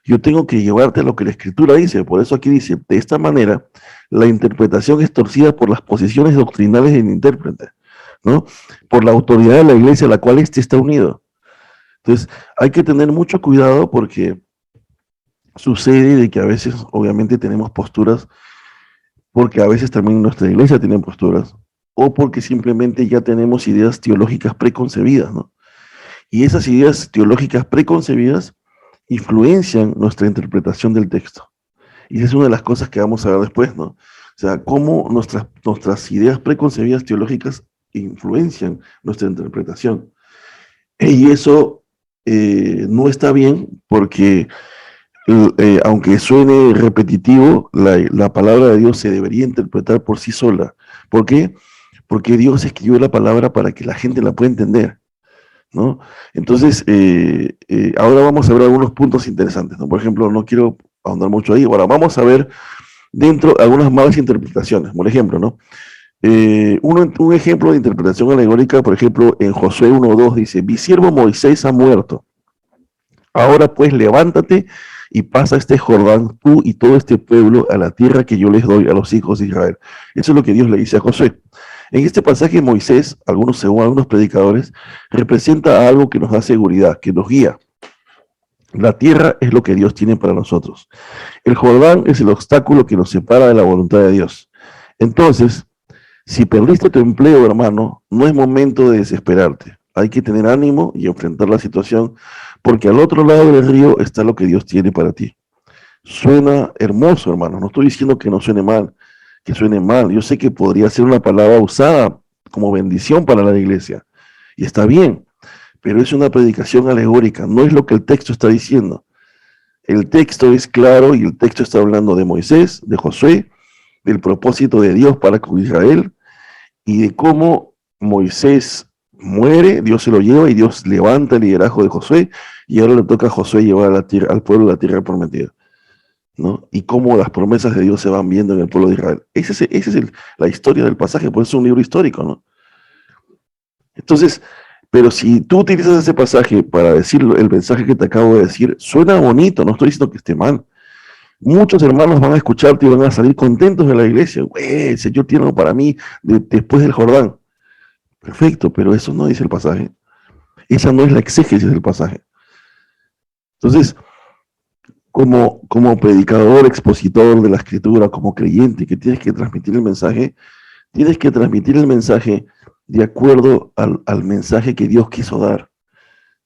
Speaker 1: Yo tengo que llevarte a lo que la escritura dice. Por eso aquí dice, de esta manera, la interpretación es torcida por las posiciones doctrinales del intérprete, ¿no? Por la autoridad de la iglesia a la cual éste está unido. Entonces, hay que tener mucho cuidado porque sucede de que a veces, obviamente, tenemos posturas, porque a veces también nuestra iglesia tiene posturas, o porque simplemente ya tenemos ideas teológicas preconcebidas, ¿no? Y esas ideas teológicas preconcebidas influencian nuestra interpretación del texto. Y esa es una de las cosas que vamos a ver después, ¿no? O sea, cómo nuestras ideas preconcebidas teológicas influencian nuestra interpretación. Y eso no está bien porque, aunque suene repetitivo, la palabra de Dios se debería interpretar por sí sola. ¿Por qué? Porque Dios escribió la palabra para que la gente la pueda entender, ¿no? Entonces, ahora vamos a ver algunos puntos interesantes, ¿no? Por ejemplo, no quiero ahondar mucho ahí. Ahora vamos a ver dentro algunas malas interpretaciones. Por ejemplo, ¿no? Un ejemplo de interpretación alegórica, por ejemplo, en Josué 1:2 dice, mi siervo Moisés ha muerto. Ahora pues levántate y pasa este Jordán, tú y todo este pueblo, a la tierra que yo les doy a los hijos de Israel. Eso es lo que Dios le dice a Josué. En este pasaje Moisés, según algunos predicadores, representa algo que nos da seguridad, que nos guía. La tierra es lo que Dios tiene para nosotros. El Jordán es el obstáculo que nos separa de la voluntad de Dios. Entonces, si perdiste tu empleo, hermano, no es momento de desesperarte. Hay que tener ánimo y enfrentar la situación, porque al otro lado del río está lo que Dios tiene para ti. Suena hermoso, hermano. No estoy diciendo que no suene mal, que suene mal. Yo sé que podría ser una palabra usada como bendición para la iglesia. Y está bien, pero es una predicación alegórica. No es lo que el texto está diciendo. El texto es claro y el texto está hablando de Moisés, de Josué, del propósito de Dios para con Israel y de cómo Moisés muere, Dios se lo lleva y Dios levanta el liderazgo de Josué y ahora le toca a Josué llevar al pueblo de la tierra prometida, ¿no? Y cómo las promesas de Dios se van viendo en el pueblo de Israel. Esa es la historia del pasaje, por eso es un libro histórico, ¿no? Entonces, pero si tú utilizas ese pasaje para decir el mensaje que te acabo de decir, suena bonito, no estoy diciendo que esté mal. Muchos hermanos van a escucharte y van a salir contentos de la iglesia. El Señor tiene algo para mí después del Jordán. Perfecto, pero eso no dice el pasaje. Esa no es la exégesis del pasaje. Entonces, como predicador, expositor de la escritura, como creyente que tienes que transmitir el mensaje, tienes que transmitir el mensaje de acuerdo al mensaje que Dios quiso dar,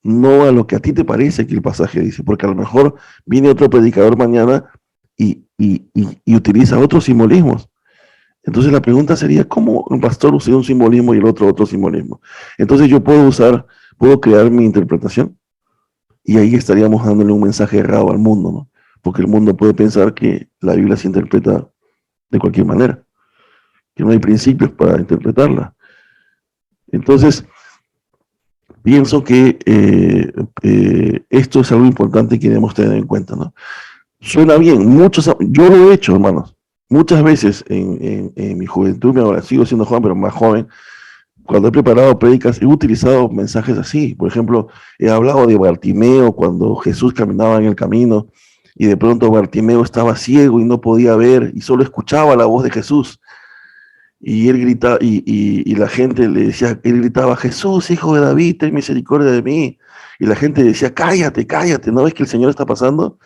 Speaker 1: no a lo que a ti te parece que el pasaje dice, porque a lo mejor viene otro predicador mañana y utiliza otros simbolismos. Entonces la pregunta sería, ¿cómo un pastor usa un simbolismo y el otro simbolismo? Entonces yo puedo crear mi interpretación y ahí estaríamos dándole un mensaje errado al mundo, ¿no? Porque el mundo puede pensar que la Biblia se interpreta de cualquier manera, que no hay principios para interpretarla. Entonces, pienso que esto es algo importante que debemos tener en cuenta, ¿no? Suena bien, yo lo he hecho, hermanos, muchas veces en mi juventud, ahora sigo siendo joven, pero más joven, cuando he preparado prédicas, he utilizado mensajes así. Por ejemplo, he hablado de Bartimeo cuando Jesús caminaba en el camino y de pronto Bartimeo estaba ciego y no podía ver y solo escuchaba la voz de Jesús. Y él gritaba, y la gente le decía, él gritaba, Jesús, hijo de David, ten misericordia de mí. Y la gente decía, cállate, cállate, ¿no ves que el Señor está pasando?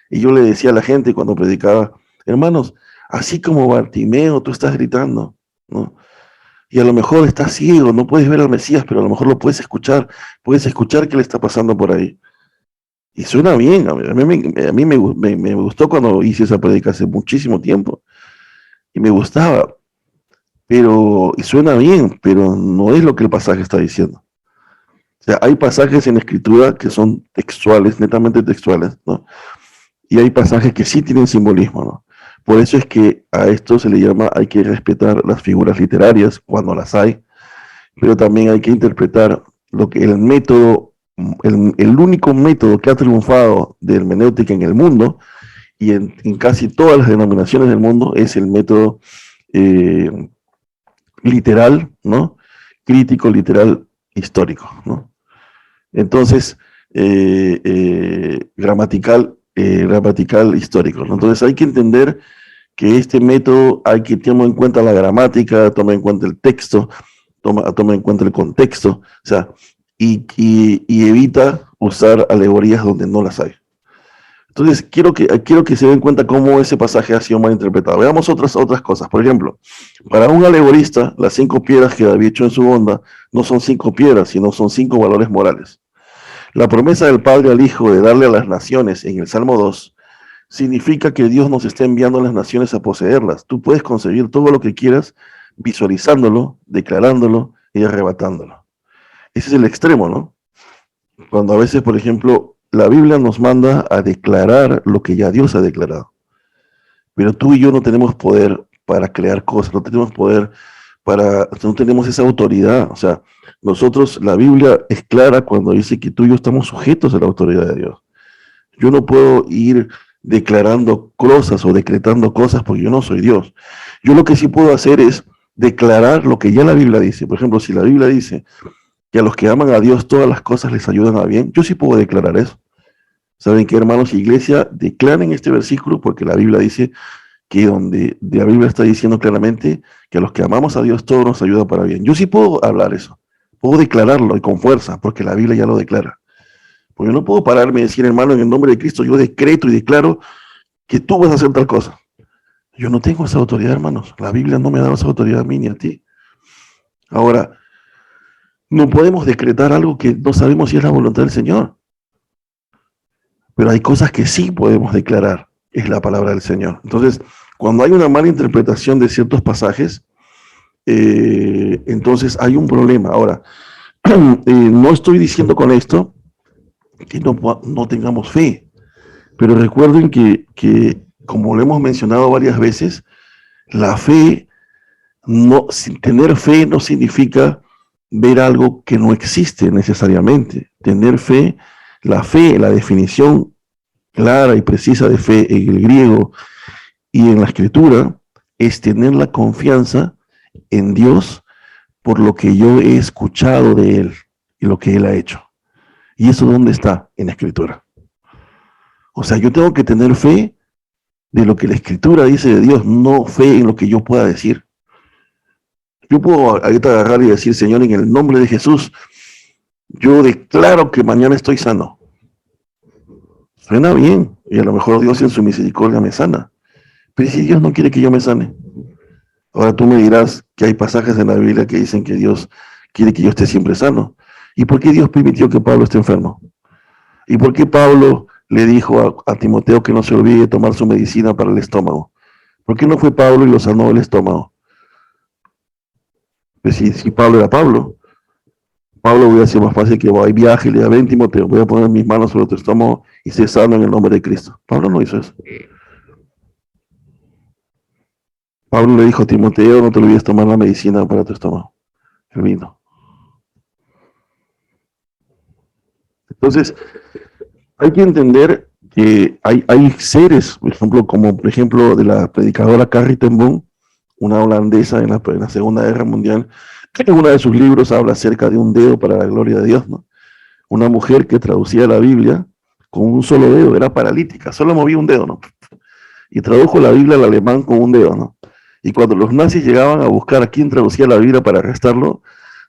Speaker 1: Y yo le decía a la gente cuando predicaba, hermanos, así como Bartimeo, tú estás gritando, ¿no? Y a lo mejor estás ciego, no puedes ver al Mesías, pero a lo mejor lo puedes escuchar qué le está pasando por ahí. Y suena bien, me gustó cuando hice esa predica hace muchísimo tiempo, y me gustaba, y suena bien, pero no es lo que el pasaje está diciendo. O sea, hay pasajes en la Escritura que son textuales, netamente textuales, ¿no? Y hay pasajes que sí tienen simbolismo, ¿no? Por eso es que a esto se le llama, hay que respetar las figuras literarias cuando las hay, pero también hay que interpretar lo que el método, el único método que ha triunfado de hermenéutica en el mundo y en casi todas las denominaciones del mundo es el método literal, ¿no? Crítico, literal, histórico, ¿no? Entonces, gramatical histórico, ¿no? Entonces hay que entender que este método hay que tomar en cuenta la gramática, toma en cuenta el texto, toma en cuenta el contexto, o sea, y evita usar alegorías donde no las hay. Entonces, quiero que se den cuenta cómo ese pasaje ha sido mal interpretado. Veamos otras cosas. Por ejemplo, para un alegorista, las 5 piedras que David echó en su onda no son 5 piedras, sino son 5 valores morales. La promesa del Padre al Hijo de darle a las naciones en el Salmo 2 significa que Dios nos está enviando a las naciones a poseerlas. Tú puedes concebir todo lo que quieras visualizándolo, declarándolo y arrebatándolo. Ese es el extremo, ¿no? Cuando a veces, por ejemplo, la Biblia nos manda a declarar lo que ya Dios ha declarado. Pero tú y yo no tenemos poder para crear cosas, no tenemos poder no tenemos esa autoridad. O sea, nosotros, la Biblia es clara cuando dice que tú y yo estamos sujetos a la autoridad de Dios. Yo no puedo ir declarando cosas o decretando cosas porque yo no soy Dios. Yo lo que sí puedo hacer es declarar lo que ya la Biblia dice. Por ejemplo, si la Biblia dice que a los que aman a Dios todas las cosas les ayudan a bien, yo sí puedo declarar eso. ¿Saben qué, hermanos? Iglesia, declaren este versículo porque la Biblia dice que la Biblia está diciendo claramente que a los que amamos a Dios todo nos ayuda para bien. Yo sí puedo hablar eso, puedo declararlo y con fuerza porque la Biblia ya lo declara. Porque no puedo pararme y decir, hermano, en el nombre de Cristo yo decreto y declaro que tú vas a hacer tal cosa. Yo no tengo esa autoridad, hermanos. La Biblia no me ha dado esa autoridad a mí ni a ti. Ahora, no podemos decretar algo que no sabemos si es la voluntad del Señor. Pero hay cosas que sí podemos declarar, es la palabra del Señor. Entonces, cuando hay una mala interpretación de ciertos pasajes, entonces hay un problema. Ahora, no estoy diciendo con esto que no tengamos fe, pero recuerden que, como lo hemos mencionado varias veces, la fe, tener fe no significa ver algo que no existe necesariamente. Tener fe, la definición clara y precisa de fe en el griego y en la escritura, es tener la confianza en Dios por lo que yo he escuchado de Él y lo que Él ha hecho. ¿Y eso dónde está? En la escritura. O sea, yo tengo que tener fe de lo que la escritura dice de Dios, no fe en lo que yo pueda decir. Yo puedo ahorita agarrar y decir, Señor, en el nombre de Jesús, yo declaro que mañana estoy sano. Suena bien, y a lo mejor Dios en su misericordia me sana. Pero si Dios no quiere que yo me sane, ahora tú me dirás que hay pasajes en la Biblia que dicen que Dios quiere que yo esté siempre sano. ¿Y por qué Dios permitió que Pablo esté enfermo? ¿Y por qué Pablo le dijo a Timoteo que no se olvide de tomar su medicina para el estómago? ¿Por qué no fue Pablo y lo sanó el estómago? Pues si Pablo era Pablo, Pablo hubiera sido más fácil que voy viaje y le diga, ven Timoteo, voy a poner mis manos sobre tu estómago y sé sano en el nombre de Cristo. Pablo no hizo eso. Pablo le dijo a Timoteo, no te olvides tomar la medicina para tu estómago, el vino. Entonces, hay que entender que hay seres, por ejemplo, de la predicadora Carrie ten Boom, una holandesa en la Segunda Guerra Mundial, que en uno de sus libros habla acerca de un dedo para la gloria de Dios, ¿no? Una mujer que traducía la Biblia con un solo dedo, era paralítica, solo movía un dedo, ¿no? Y tradujo la Biblia al alemán con un dedo, ¿no? Y cuando los nazis llegaban a buscar a quién traducía la Biblia para arrestarlo,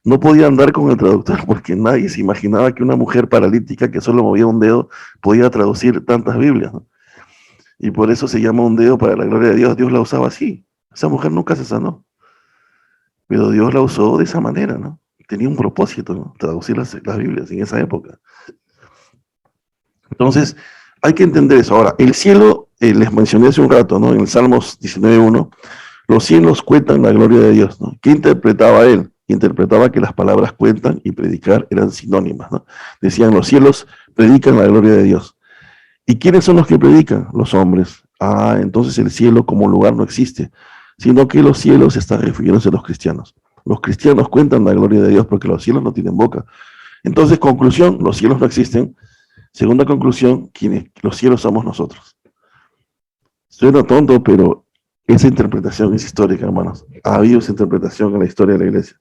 Speaker 1: no podía andar con el traductor porque nadie se imaginaba que una mujer paralítica que solo movía un dedo podía traducir tantas Biblias, ¿no? Y por eso se llama un dedo para la gloria de Dios. Dios la usaba así. Esa mujer nunca se sanó, pero Dios la usó de esa manera, ¿no? Tenía un propósito, ¿no? Traducir las Biblias en esa época. Entonces, hay que entender eso. Ahora, el cielo, les mencioné hace un rato, ¿no? En el Salmos 19:1, los cielos cuentan la gloria de Dios, ¿no? ¿Qué interpretaba él? Interpretaba que las palabras cuentan y predicar eran sinónimas, ¿no? Decían, los cielos predican la gloria de Dios. ¿Y quiénes son los que predican? Los hombres. Ah, entonces el cielo como lugar no existe, sino que los cielos están refiriéndose a los cristianos. Los cristianos cuentan la gloria de Dios porque los cielos no tienen boca. Entonces, conclusión, los cielos no existen. Segunda conclusión, los cielos somos nosotros. Suena tonto, pero esa interpretación es histórica, hermanos. Ha habido esa interpretación en la historia de la iglesia.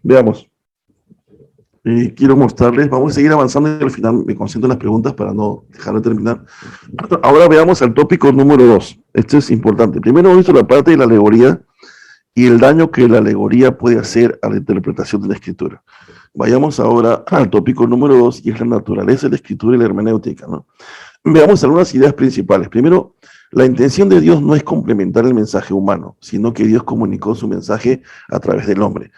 Speaker 1: Veamos. Quiero mostrarles, vamos a seguir avanzando y al final me concentro en las preguntas para no dejar de terminar. Ahora veamos el tópico número 2. Esto es importante. Primero hemos visto la parte de la alegoría y el daño que la alegoría puede hacer a la interpretación de la escritura. Vayamos ahora al tópico número 2 y es la naturaleza de la escritura y la hermenéutica, ¿no? Veamos algunas ideas principales. Primero, la intención de Dios no es complementar el mensaje humano, sino que Dios comunicó su mensaje a través del hombre.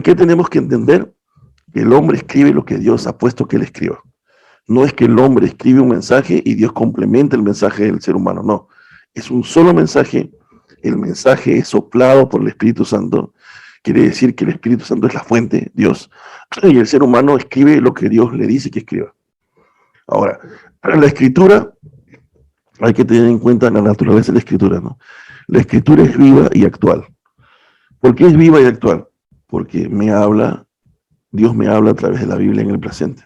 Speaker 1: ¿Qué tenemos que entender? Que el hombre escribe lo que Dios ha puesto que él escriba. No es que el hombre escribe un mensaje y Dios complementa el mensaje del ser humano, no. Es un solo mensaje, el mensaje es soplado por el Espíritu Santo, quiere decir que el Espíritu Santo es la fuente, Dios, y el ser humano escribe lo que Dios le dice que escriba. Ahora, la escritura, hay que tener en cuenta la naturaleza de la escritura, ¿no? La escritura es viva y actual. ¿Por qué es viva y actual? Porque Dios me habla a través de la Biblia en el presente.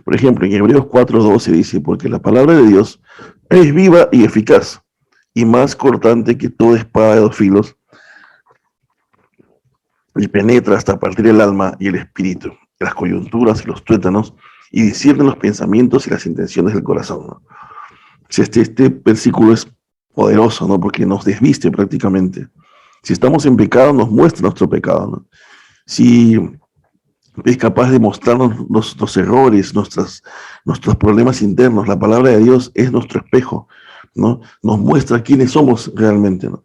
Speaker 1: Por ejemplo, en Hebreos 4:12 dice, porque la palabra de Dios es viva y eficaz, y más cortante que toda espada de dos filos, y penetra hasta partir el alma y el espíritu, las coyunturas y los tuétanos, y discierne los pensamientos y las intenciones del corazón, ¿no? Este versículo es poderoso, ¿no? Porque nos desviste prácticamente. Si estamos en pecado, nos muestra nuestro pecado, ¿no? Si es capaz de mostrarnos nuestros errores, nuestros problemas internos. La palabra de Dios es nuestro espejo, ¿no? Nos muestra quiénes somos realmente, ¿no?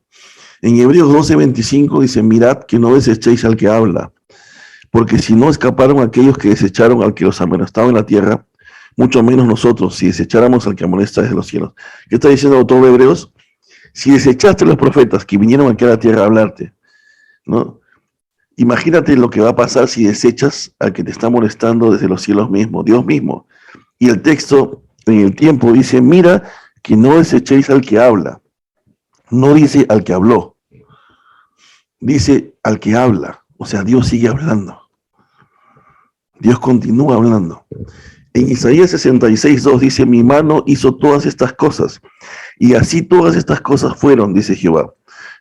Speaker 1: En Hebreos 12:25 dice, mirad que no desechéis al que habla, porque si no escaparon aquellos que desecharon al que los amonestaba en la tierra, mucho menos nosotros, si desecháramos al que amonesta desde los cielos. ¿Qué está diciendo el autor de Hebreos? Si desechaste a los profetas que vinieron aquí a la tierra a hablarte, ¿no? Imagínate lo que va a pasar si desechas al que te está molestando desde los cielos mismos, Dios mismo. Y el texto en el tiempo dice, mira que no desechéis al que habla. No dice al que habló. Dice al que habla. O sea, Dios sigue hablando. Dios continúa hablando. En Isaías 66:2 dice, mi mano hizo todas estas cosas. Y así todas estas cosas fueron, dice Jehová.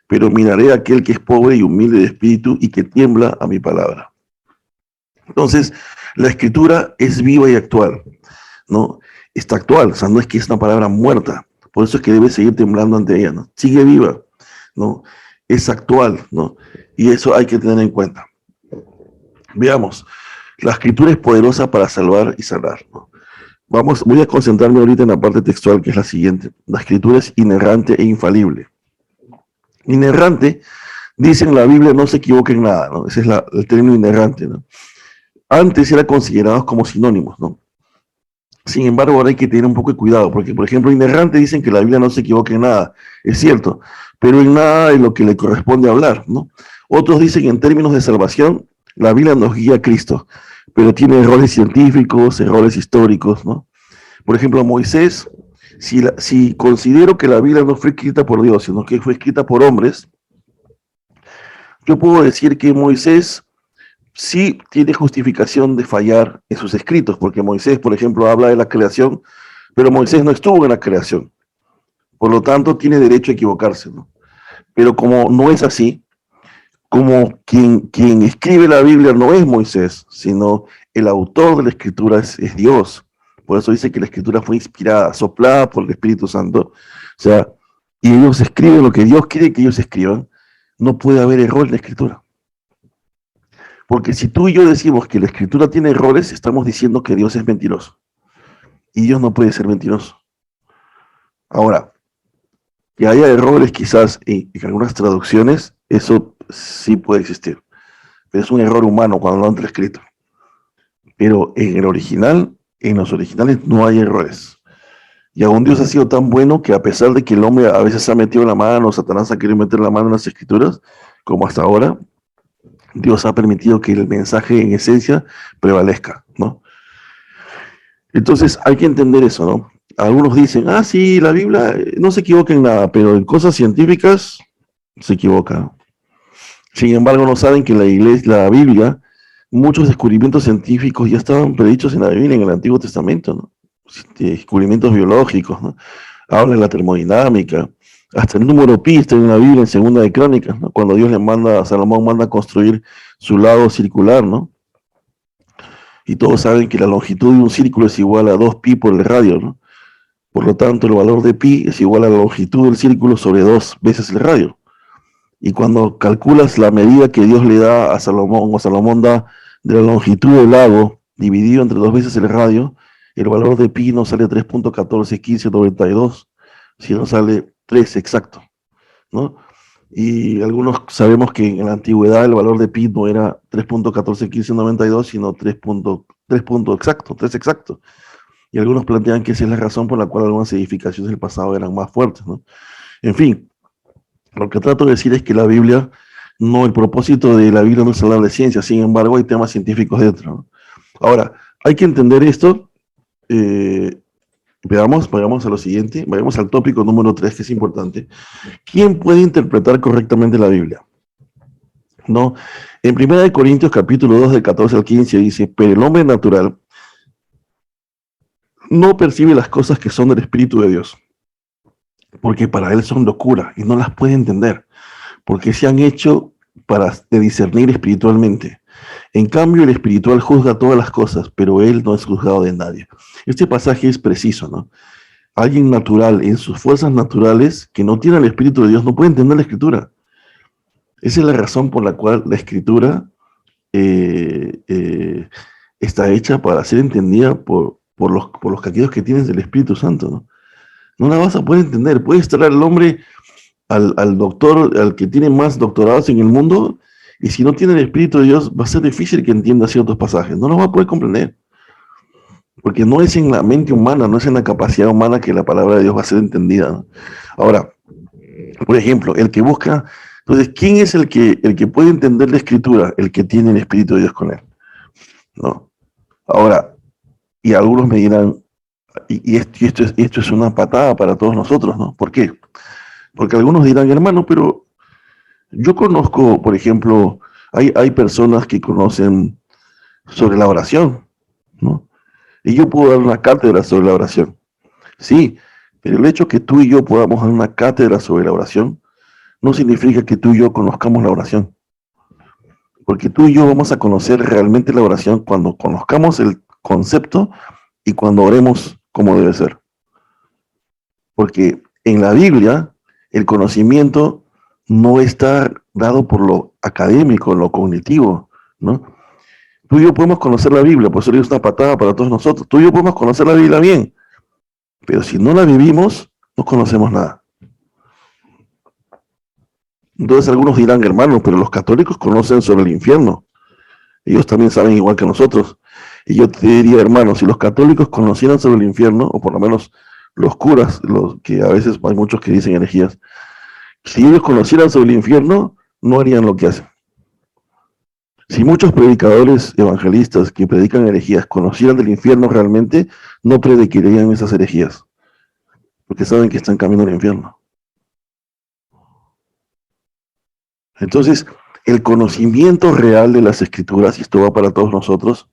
Speaker 1: Pero miraré a aquel que es pobre y humilde de espíritu y que tiembla a mi palabra. Entonces, la escritura es viva y actual, ¿no? Está actual, o sea, no es que es una palabra muerta. Por eso es que debe seguir temblando ante ella, ¿no? Sigue viva, ¿no? Es actual, ¿no? Y eso hay que tener en cuenta. Veamos, la escritura es poderosa para salvar y sanar, ¿no? Voy a concentrarme ahorita en la parte textual, que es la siguiente. La escritura es inerrante e infalible. Inerrante, dice en la Biblia, no se equivoca en nada, ¿no? Ese es el término inerrante, ¿no? Antes eran considerados como sinónimos, ¿no? Sin embargo, ahora hay que tener un poco de cuidado, porque, por ejemplo, inerrante dicen que la Biblia no se equivoca en nada, es cierto, pero en nada es lo que le corresponde hablar, ¿no? Otros dicen en términos de salvación, la Biblia nos guía a Cristo, pero tiene errores científicos, errores históricos, ¿no? Por ejemplo, Moisés, si considero que la Biblia no fue escrita por Dios, sino que fue escrita por hombres, yo puedo decir que Moisés sí tiene justificación de fallar en sus escritos, porque Moisés, por ejemplo, habla de la creación, pero Moisés no estuvo en la creación. Por lo tanto, tiene derecho a equivocarse, ¿no? Pero como no es así, como quien escribe la Biblia no es Moisés, sino el autor de la escritura es Dios. Por eso dice que la escritura fue inspirada, soplada por el Espíritu Santo. O sea, y ellos escriben lo que Dios quiere que ellos escriban. No puede haber error en la escritura. Porque si tú y yo decimos que la escritura tiene errores, estamos diciendo que Dios es mentiroso. Y Dios no puede ser mentiroso. Ahora, que haya errores quizás en algunas traducciones, eso sí puede existir. Pero es un error humano cuando no está escrito. Pero en el original, en los originales no hay errores. Y aún Dios ha sido tan bueno que a pesar de que el hombre a veces ha metido la mano, Satanás ha querido meter la mano en las escrituras, como hasta ahora, Dios ha permitido que el mensaje en esencia prevalezca, ¿no? Entonces hay que entender eso, ¿no? Algunos dicen, sí, la Biblia no se equivoca en nada, pero en cosas científicas se equivoca. Sin embargo, no saben que la Biblia, muchos descubrimientos científicos ya estaban predichos en la Biblia, en el Antiguo Testamento, ¿no? Descubrimientos biológicos, ¿no? Habla de la termodinámica, hasta el número pi está en la Biblia, en Segunda de Crónicas, ¿no? Cuando Dios a Salomón manda a construir su lago circular, ¿no? Y todos saben que la longitud de un círculo es igual a 2pi por el radio, ¿no? Por lo tanto, el valor de pi es igual a la longitud del círculo sobre 2 veces el radio. Y cuando calculas la medida que Dios le da a Salomón, o Salomón da de la longitud del lago, dividido entre 2 veces el radio, el valor de pi no sale 3.141592, sino sale 3 exacto, ¿no? Y algunos sabemos que en la antigüedad el valor de pi no era 3.141592, sino 3 exacto, 3 exacto. Y algunos plantean que esa es la razón por la cual algunas edificaciones del pasado eran más fuertes, ¿no? En fin, lo que trato de decir es que la Biblia, el propósito de la Biblia no es hablar de ciencia, sin embargo hay temas científicos dentro, ¿no? Ahora, hay que entender esto. Vayamos a lo siguiente, vayamos al tópico número 3, que es importante. ¿Quién puede interpretar correctamente la Biblia? ¿No? En 1 Corintios capítulo 2, del 14 al 15 dice, pero el hombre natural no percibe las cosas que son del Espíritu de Dios, porque para él son locura y no las puede entender, porque se han hecho de discernir espiritualmente. En cambio, el espiritual juzga todas las cosas, pero él no es juzgado de nadie. Este pasaje es preciso, ¿no? Alguien natural, en sus fuerzas naturales, que no tiene el Espíritu de Dios, no puede entender la Escritura. Esa es la razón por la cual la Escritura está hecha para ser entendida por aquellos que tienen el Espíritu Santo, ¿no? No la vas a poder entender. Puede estar al hombre, al doctor, al que tiene más doctorados en el mundo, y si no tiene el Espíritu de Dios, va a ser difícil que entienda ciertos pasajes. No los va a poder comprender. Porque no es en la mente humana, no es en la capacidad humana que la palabra de Dios va a ser entendida, ¿no? Ahora, por ejemplo, el que busca... Entonces, ¿quién es el que puede entender la Escritura? El que tiene el Espíritu de Dios con él, ¿no? Ahora, y algunos me dirán, esto es una patada para todos nosotros, ¿no? ¿Por qué? Porque algunos dirán, hermano, pero yo conozco, por ejemplo, hay personas que conocen sobre la oración, ¿no? Y yo puedo dar una cátedra sobre la oración. Sí, pero el hecho que tú y yo podamos dar una cátedra sobre la oración no significa que tú y yo conozcamos la oración. Porque tú y yo vamos a conocer realmente la oración cuando conozcamos el concepto y cuando oremos como debe ser. Porque en la Biblia el conocimiento no está dado por lo académico, lo cognitivo, ¿no? Tú y yo podemos conocer la Biblia, por eso es una patada para todos nosotros. Tú y yo podemos conocer la Biblia bien, pero si no la vivimos, no conocemos nada. Entonces algunos dirán, hermanos, pero los católicos conocen sobre el infierno. Ellos también saben igual que nosotros. Y yo te diría, hermanos, si los católicos conocieran sobre el infierno, o por lo menos los curas, que a veces hay muchos que dicen herejías, si ellos conocieran sobre el infierno, no harían lo que hacen. Si muchos predicadores evangelistas que predican herejías conocieran del infierno realmente, no predicarían esas herejías, porque saben que están camino al infierno. Entonces, el conocimiento real de las Escrituras, y esto va para todos nosotros,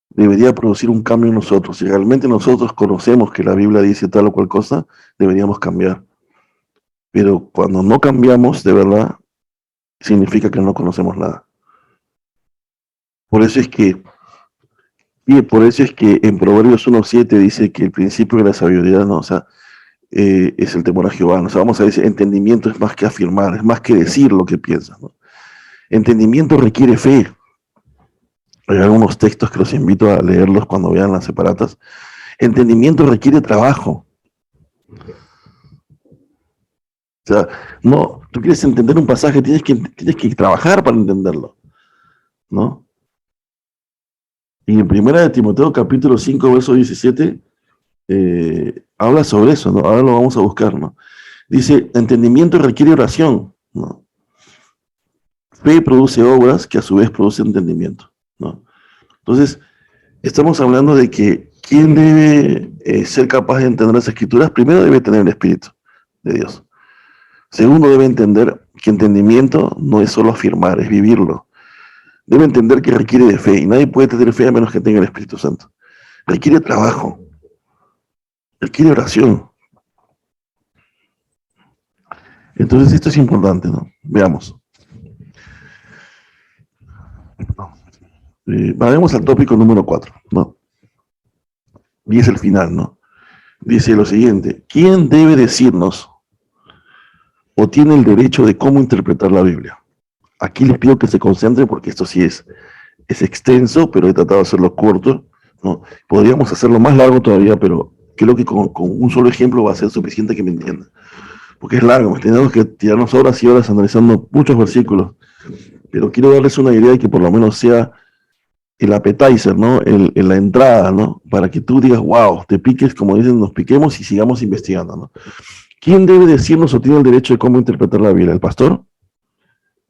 Speaker 1: debería producir un cambio en nosotros. Si realmente nosotros conocemos que la Biblia dice tal o cual cosa, deberíamos cambiar. Pero cuando no cambiamos, de verdad, significa que no conocemos nada. Por eso es que en Proverbios 1:7 dice que el principio de la sabiduría, ¿no? O sea, es el temor a Jehová, ¿no? O sea, vamos a decir, entendimiento es más que afirmar, es más que decir lo que piensas, ¿no? Entendimiento requiere fe. Hay algunos textos que los invito a leerlos cuando vean las separatas. Entendimiento requiere trabajo. O sea, no, tú quieres entender un pasaje, tienes que trabajar para entenderlo, ¿no? Y en 1 Timoteo capítulo 5, verso 17, habla sobre eso, ¿no? Ahora lo vamos a buscar, ¿no? Dice, entendimiento requiere oración, ¿no? Fe produce obras que a su vez producen entendimiento, ¿no? Entonces, estamos hablando de que ¿quién debe ser capaz de entender las Escrituras? Primero debe tener el Espíritu de Dios. Segundo, debe entender que entendimiento no es solo afirmar, es vivirlo. Debe entender que requiere de fe, y nadie puede tener fe a menos que tenga el Espíritu Santo. Requiere trabajo, requiere oración. Entonces esto es importante, ¿no? Veamos. Vayamos al tópico número 4, ¿no? Y es el final, ¿no? Dice lo siguiente: ¿quién debe decirnos o tiene el derecho de cómo interpretar la Biblia? Aquí les pido que se concentren porque esto sí es extenso, pero he tratado de hacerlo corto, ¿no? Podríamos hacerlo más largo todavía, pero creo que con un solo ejemplo va a ser suficiente que me entiendan. Porque es largo, tenemos que tirarnos horas y horas analizando muchos versículos, pero quiero darles una idea y que por lo menos sea el appetizer, ¿no? En la entrada, ¿no? Para que tú digas, wow, te piques, como dicen, nos piquemos y sigamos investigando, ¿no? ¿Quién debe decirnos o tiene el derecho de cómo interpretar la Biblia? ¿El pastor?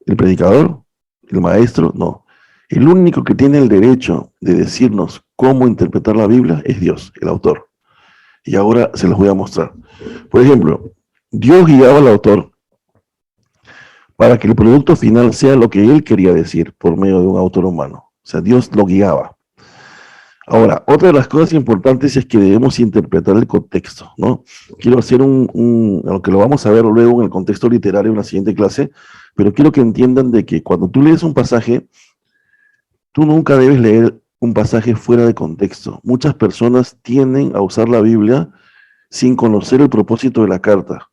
Speaker 1: ¿El predicador? ¿El maestro? No. El único que tiene el derecho de decirnos cómo interpretar la Biblia es Dios, el autor. Y ahora se los voy a mostrar. Por ejemplo, Dios guiaba al autor para que el producto final sea lo que él quería decir por medio de un autor humano. O sea, Dios lo guiaba. Ahora, otra de las cosas importantes es que debemos interpretar el contexto, ¿no? Quiero hacer aunque lo vamos a ver luego en el contexto literario en la siguiente clase, pero quiero que entiendan de que cuando tú lees un pasaje, tú nunca debes leer un pasaje fuera de contexto. Muchas personas tienden a usar la Biblia sin conocer el propósito de la carta.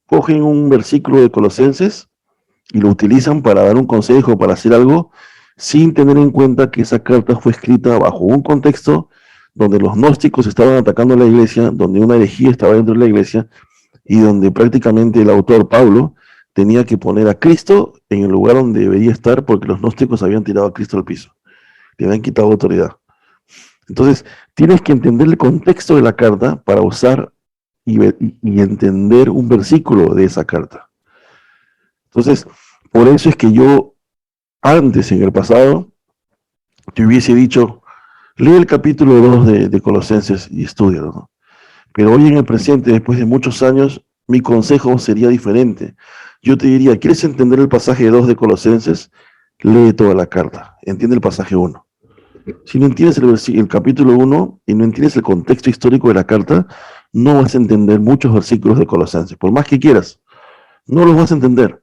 Speaker 1: Cogen un versículo de Colosenses y lo utilizan para dar un consejo, para hacer algo, sin tener en cuenta que esa carta fue escrita bajo un contexto donde los gnósticos estaban atacando a la iglesia, donde una herejía estaba dentro de la iglesia y donde prácticamente el autor Pablo tenía que poner a Cristo en el lugar donde debería estar porque los gnósticos habían tirado a Cristo al piso, le habían quitado autoridad. Entonces, tienes que entender el contexto de la carta para usar y entender un versículo de esa carta. Entonces, por eso es que yo antes, en el pasado, te hubiese dicho, lee el capítulo 2 de Colosenses y estúdialo, ¿no? Pero hoy en el presente, después de muchos años, mi consejo sería diferente. Yo te diría, ¿quieres entender el pasaje 2 de Colosenses? Lee toda la carta, entiende el pasaje 1. Si no entiendes el capítulo 1 y no entiendes el contexto histórico de la carta, no vas a entender muchos versículos de Colosenses, por más que quieras, no los vas a entender.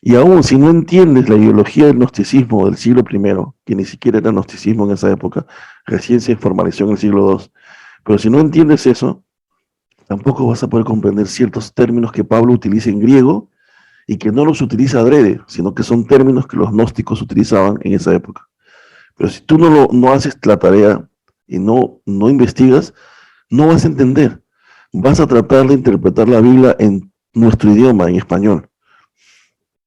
Speaker 1: Y aún si no entiendes la ideología del gnosticismo del siglo I, que ni siquiera era gnosticismo en esa época, recién se formalizó en el siglo II, pero si no entiendes eso, tampoco vas a poder comprender ciertos términos que Pablo utiliza en griego y que no los utiliza adrede, sino que son términos que los gnósticos utilizaban en esa época. Pero si tú no haces la tarea y no investigas, no vas a entender. Vas a tratar de interpretar la Biblia en nuestro idioma, en español.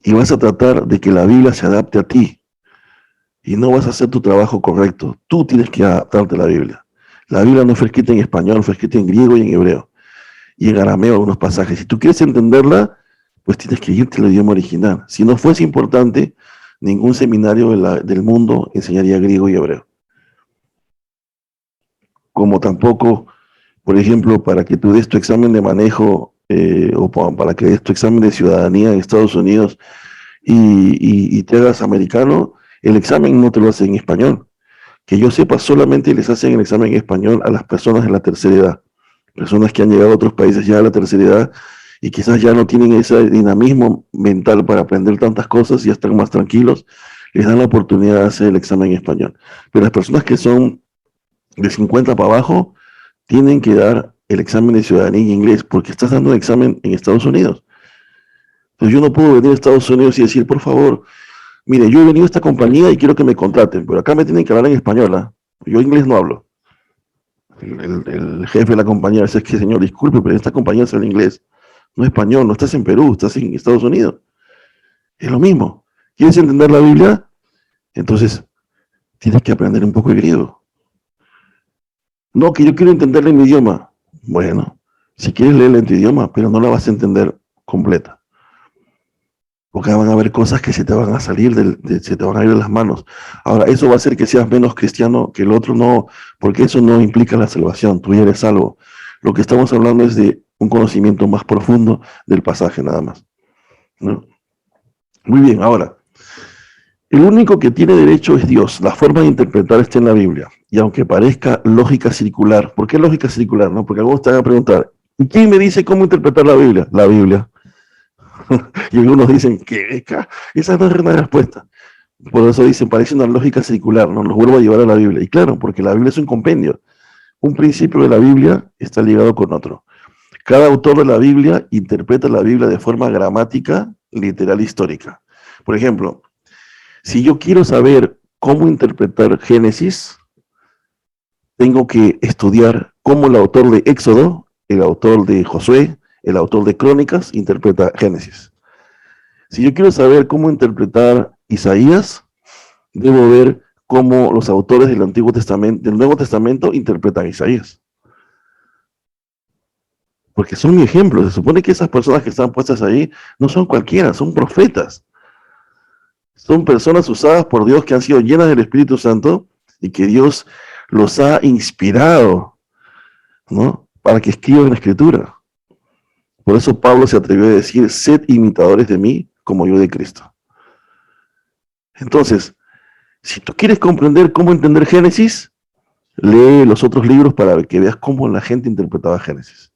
Speaker 1: Y vas a tratar de que la Biblia se adapte a ti. Y no vas a hacer tu trabajo correcto. Tú tienes que adaptarte a la Biblia. La Biblia no fue escrita en español, fue escrita en griego y en hebreo. Y en arameo algunos pasajes. Si tú quieres entenderla, pues tienes que irte al idioma original. Si no fuese importante, Ningún seminario del mundo enseñaría griego y hebreo. Como tampoco, por ejemplo, para que tú des tu examen de manejo para que des tu examen de ciudadanía en Estados Unidos y te hagas americano, el examen no te lo hacen en español. Que yo sepa, solamente les hacen el examen en español a las personas de la tercera edad. Personas que han llegado a otros países ya a la tercera edad y quizás ya no tienen ese dinamismo mental para aprender tantas cosas y ya están más tranquilos, les dan la oportunidad de hacer el examen en español. Pero las personas que son de 50 para abajo tienen que dar el examen de ciudadanía en inglés porque estás dando el examen en Estados Unidos. Entonces yo no puedo venir a Estados Unidos y decir, por favor, mire, yo he venido a esta compañía y quiero que me contraten, pero acá me tienen que hablar en español, ¿eh? Yo inglés no hablo. El jefe de la compañía dice, es que señor, disculpe, pero en esta compañía se habla inglés, no español, no estás en Perú, estás en Estados Unidos. Es lo mismo. ¿Quieres entender la Biblia? Entonces, tienes que aprender un poco de griego. No, que yo quiero entenderla en mi idioma. Bueno, si quieres leerla en tu idioma, pero no la vas a entender completa. Porque van a haber cosas que se te van a salir, se te van a ir de las manos. Ahora, ¿eso va a hacer que seas menos cristiano que el otro? No, porque eso no implica la salvación, tú ya eres salvo. Lo que estamos hablando es de un conocimiento más profundo del pasaje nada más, ¿no? Muy bien, ahora, el único que tiene derecho es Dios. La forma de interpretar está en la Biblia. Y aunque parezca lógica circular, ¿por qué lógica circular? No? Porque algunos te van a preguntar, ¿y quién me dice cómo interpretar la Biblia? La Biblia. Y algunos dicen, ¿qué? Esa no es una respuesta. Por eso dicen, parece una lógica circular, ¿no? Los vuelvo a llevar a la Biblia. Y claro, porque la Biblia es un compendio. Un principio de la Biblia está ligado con otro. Cada autor de la Biblia interpreta la Biblia de forma gramática, literal, histórica. Por ejemplo, si yo quiero saber cómo interpretar Génesis, tengo que estudiar cómo el autor de Éxodo, el autor de Josué, el autor de Crónicas interpreta Génesis. Si yo quiero saber cómo interpretar Isaías, debo ver cómo los autores del Antiguo Testamento, del Nuevo Testamento interpretan Isaías. Porque son mi ejemplo. Se supone que esas personas que están puestas ahí no son cualquiera, son profetas. Son personas usadas por Dios que han sido llenas del Espíritu Santo y que Dios los ha inspirado, ¿no? Para que escriban la Escritura. Por eso Pablo se atrevió a decir, sed imitadores de mí como yo de Cristo. Entonces, si tú quieres comprender cómo entender Génesis, lee los otros libros para que veas cómo la gente interpretaba Génesis.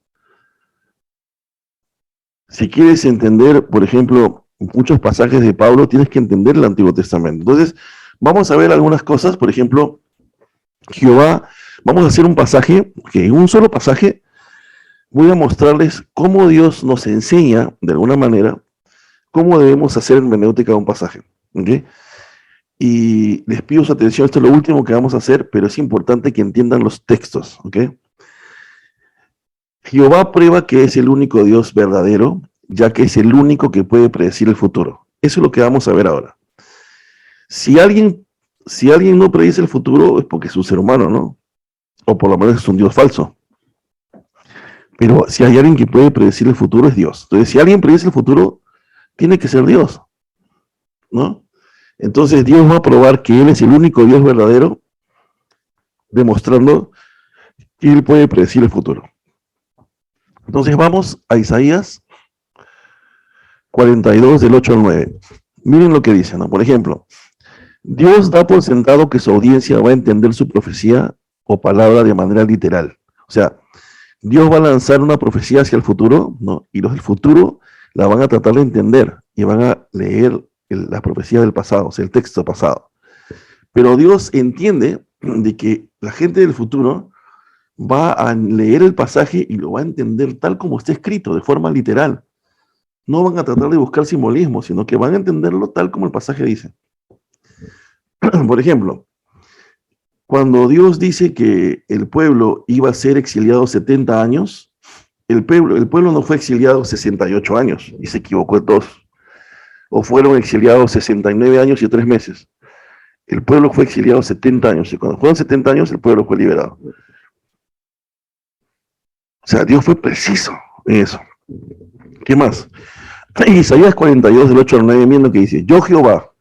Speaker 1: Si quieres entender, por ejemplo, muchos pasajes de Pablo, tienes que entender el Antiguo Testamento. Entonces, vamos a ver algunas cosas. Por ejemplo, Jehová, vamos a hacer un pasaje, que en un solo pasaje voy a mostrarles cómo Dios nos enseña, de alguna manera, cómo debemos hacer hermenéutica de un pasaje. ¿Okay? Y les pido su atención, esto es lo último que vamos a hacer, pero es importante que entiendan los textos. ¿Okay? Jehová prueba que es el único Dios verdadero, ya que es el único que puede predecir el futuro. Eso es lo que vamos a ver ahora. Si alguien no predice el futuro es porque es un ser humano, ¿no? O por lo menos es un Dios falso. Pero si hay alguien que puede predecir el futuro es Dios. Entonces, si alguien predice el futuro, tiene que ser Dios, ¿no? Entonces Dios va a probar que Él es el único Dios verdadero, demostrando que Él puede predecir el futuro. Entonces vamos a Isaías 42 del 8 al 9. Miren lo que dice, ¿no? Por ejemplo, Dios da por sentado que su audiencia va a entender su profecía o palabra de manera literal. O sea, Dios va a lanzar una profecía hacia el futuro, ¿no? Y los del futuro la van a tratar de entender y van a leer la profecía del pasado, o sea, el texto pasado. Pero Dios entiende de que la gente del futuro va a leer el pasaje y lo va a entender tal como está escrito, de forma literal. No van a tratar de buscar simbolismo, sino que van a entenderlo tal como el pasaje dice. Por ejemplo, cuando Dios dice que el pueblo iba a ser exiliado 70 años, el pueblo no fue exiliado 68 años y se equivocó todos. O fueron exiliados 69 años y 3 meses. El pueblo fue exiliado 70 años y cuando fueron 70 años el pueblo fue liberado. O sea, Dios fue preciso en eso. ¿Qué más? En Isaías 42 del 8 al 9, miren lo que dice. Yo Jehová,